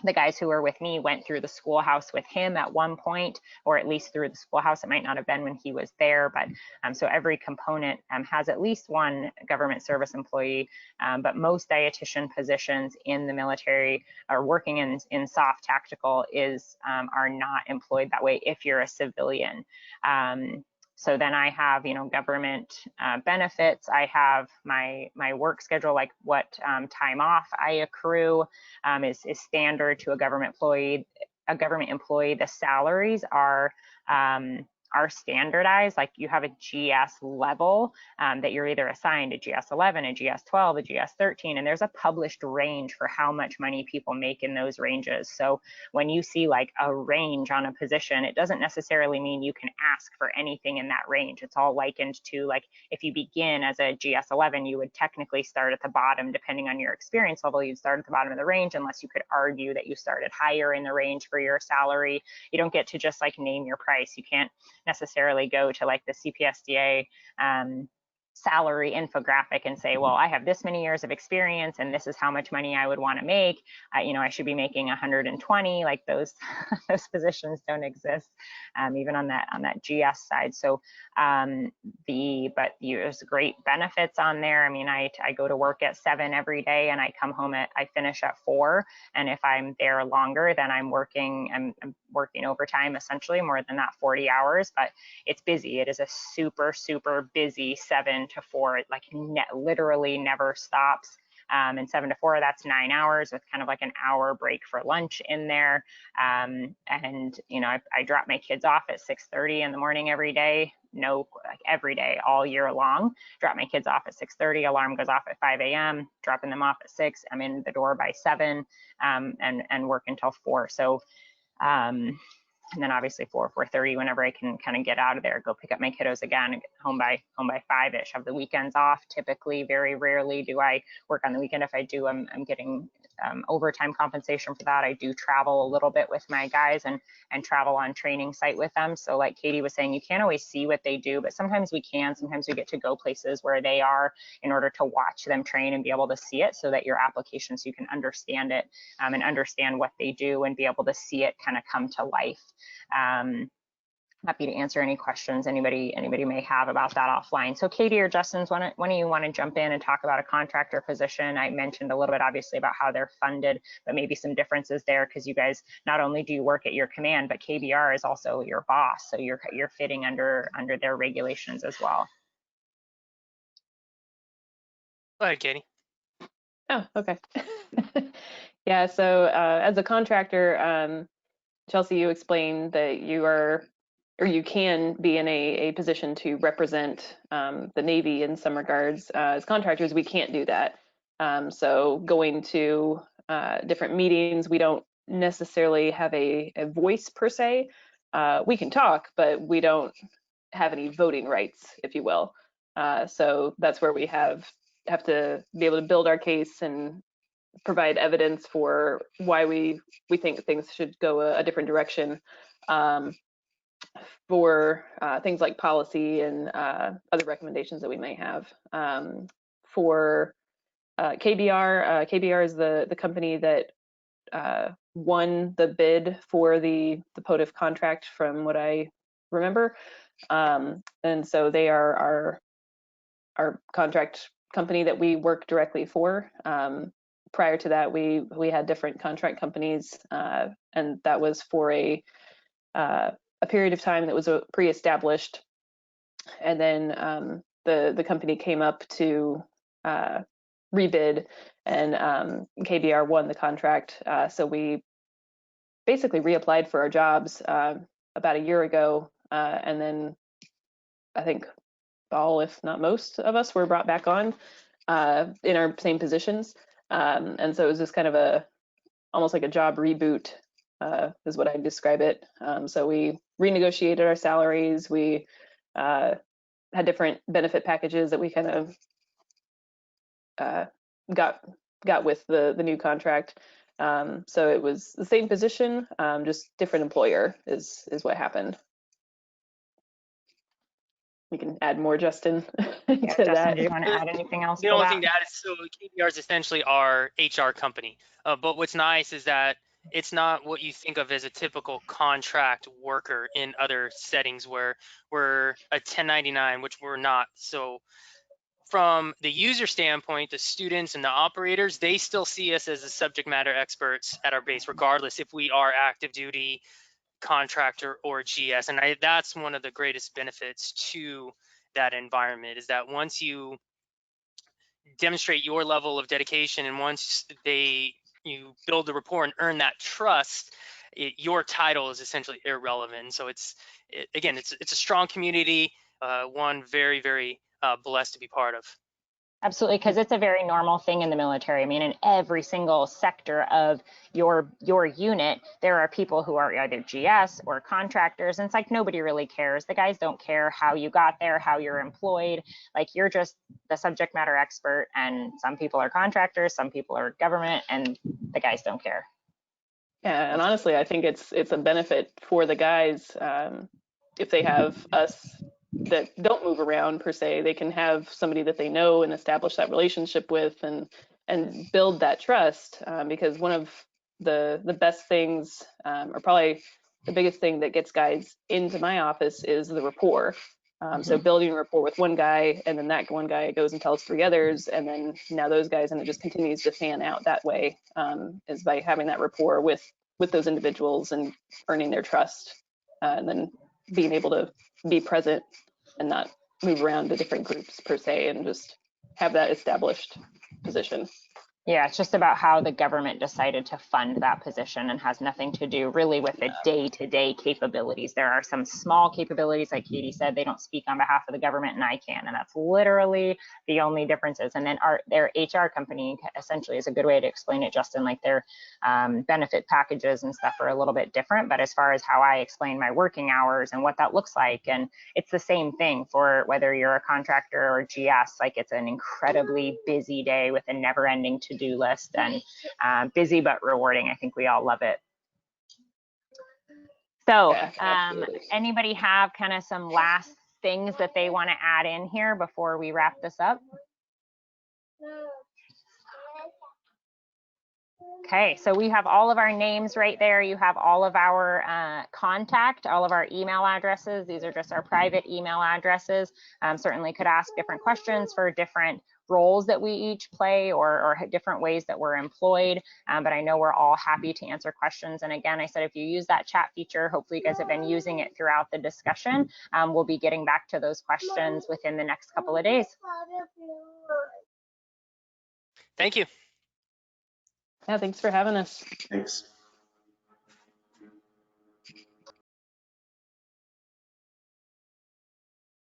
the guys who were with me went through the schoolhouse with him at one point, or at least through the schoolhouse. It might not have been when he was there, but so every component has at least one government service employee, but most dietitian positions in the military are working in soft tactical are not employed that way if you're a civilian. So then I have, government benefits. I have my work schedule, like what time off I accrue is standard to a government employee. The salaries are are standardized. Like you have a GS level that you're either assigned a GS 11, a GS 12, a GS 13, and there's a published range for how much money people make in those ranges. So when you see like a range on a position, it doesn't necessarily mean you can ask for anything in that range. It's all likened to, like, if you begin as a GS 11, you would technically start at the bottom. Depending on your experience level, you'd start at the bottom of the range unless you could argue that you started higher in the range for your salary. You don't get to just like name your price. You can't necessarily go to like the CPSDA salary infographic and say, well, I have this many years of experience and this is how much money I would want to make. You know, I should be making 120. Like those those positions don't exist, even on that GS side. So there's great benefits on there. I mean, I go to work at 7 every day and I come home I finish at 4. And if I'm there longer, then I'm working overtime, essentially more than that 40 hours, but it's busy. It is a super, super busy 7 to 4. It like literally never stops. And 7 to 4, that's 9 hours with kind of like an hour break for lunch in there. And, you know, I drop my kids off at 6:30 in the morning every day. No, like every day, all year long. Drop my kids off at 6:30, alarm goes off at 5 a.m., dropping them off at 6. I'm in the door by 7, and work until 4. So, and then obviously 4:30, whenever I can kind of get out of there, go pick up my kiddos again and get home by 5-ish. Have the weekends off. Typically, very rarely do I work on the weekend. If I do, I'm getting overtime compensation for that. I do travel a little bit with my guys and travel on training site with them. So like Katie was saying, you can't always see what they do, but sometimes we can. Sometimes we get to go places where they are in order to watch them train and be able to see it, so that your application, so you can understand it and understand what they do and be able to see it kind of come to life. Happy to answer any questions anybody may have about that offline. So Katie or Justin, when do you want to jump in and talk about a contractor position? I mentioned a little bit obviously about how they're funded, but maybe some differences there, because you guys, not only do you work at your command, but KBR is also your boss, so you're fitting under their regulations as well. Go ahead, Katie. Oh, okay. Yeah, so as a contractor, Chelsea, you explained that you are, or you can be in a position to represent the Navy in some regards. As contractors, we can't do that. So going to different meetings, we don't necessarily have a voice per se. We can talk, but we don't have any voting rights, if you will. So that's where we have to be able to build our case and provide evidence for why we think things should go a different direction, for things like policy and other recommendations that we may have. For KBR, KBR is the company that won the bid for the POTIF contract, from what I remember, and so they are our contract company that we work directly for. Prior to that, we had different contract companies, and that was for a period of time that was pre-established. And then the company came up to rebid, and KBR won the contract. So we basically reapplied for our jobs about a year ago, and then I think all, if not most of us, were brought back on in our same positions. And so it was just kind of almost like a job reboot, is what I describe it. So we renegotiated our salaries. We had different benefit packages that we kind of got with the new contract. So it was the same position, just different employer is what happened. We can add more, Justin, Yeah, to Justin, that. do you want to add anything else? The only thing to add is, so KBR is essentially our HR company. But what's nice is that it's not what you think of as a typical contract worker in other settings where we're a 1099, which we're not. So from the user standpoint, the students and the operators, they still see us as the subject matter experts at our base, regardless if we are active duty, contractor, or GS. And that's one of the greatest benefits to that environment, is that once you demonstrate your level of dedication and once you build the rapport and earn that trust, your title is essentially irrelevant. And so again, it's a strong community, one very, very blessed to be part of. Absolutely, because it's a very normal thing in the military. I mean, in every single sector of your unit, there are people who are either GS or contractors, and it's like nobody really cares. The guys don't care how you got there, how you're employed. Like, you're just the subject matter expert, and some people are contractors, some people are government, and the guys don't care. Yeah, and honestly, I think it's a benefit for the guys if they have us that don't move around per se. They can have somebody that they know and establish that relationship with and build that trust, because one of the best things, or probably the biggest thing that gets guys into my office, is the rapport. So building a rapport with one guy, and then that one guy goes and tells 3 others, and then now those guys, and it just continues to fan out that way, is by having that rapport with those individuals and earning their trust, and then being able to be present and not move around to different groups per se, and just have that established position. Yeah, it's just about how the government decided to fund that position, and has nothing to do really with the day-to-day capabilities. There are some small capabilities, like Katie said, they don't speak on behalf of the government, and I can, and that's literally the only differences. And then their HR company essentially is a good way to explain it, Justin, like their benefit packages and stuff are a little bit different, but as far as how I explain my working hours and what that looks like, and it's the same thing for whether you're a contractor or GS. Like, it's an incredibly busy day with a never-ending to-do list, and busy but rewarding. I think we all love it. So anybody have kind of some last things that they want to add in here before we wrap this up? Okay, so we have all of our names right there. You have all of our contact, all of our email addresses. These are just our private email addresses. Certainly could ask different questions for different roles that we each play, or different ways that we're employed. But I know we're all happy to answer questions. And again, I said, if you use that chat feature, hopefully you guys have been using it throughout the discussion. We'll be getting back to those questions within the next couple of days. Thank you. Yeah, thanks for having us. Thanks.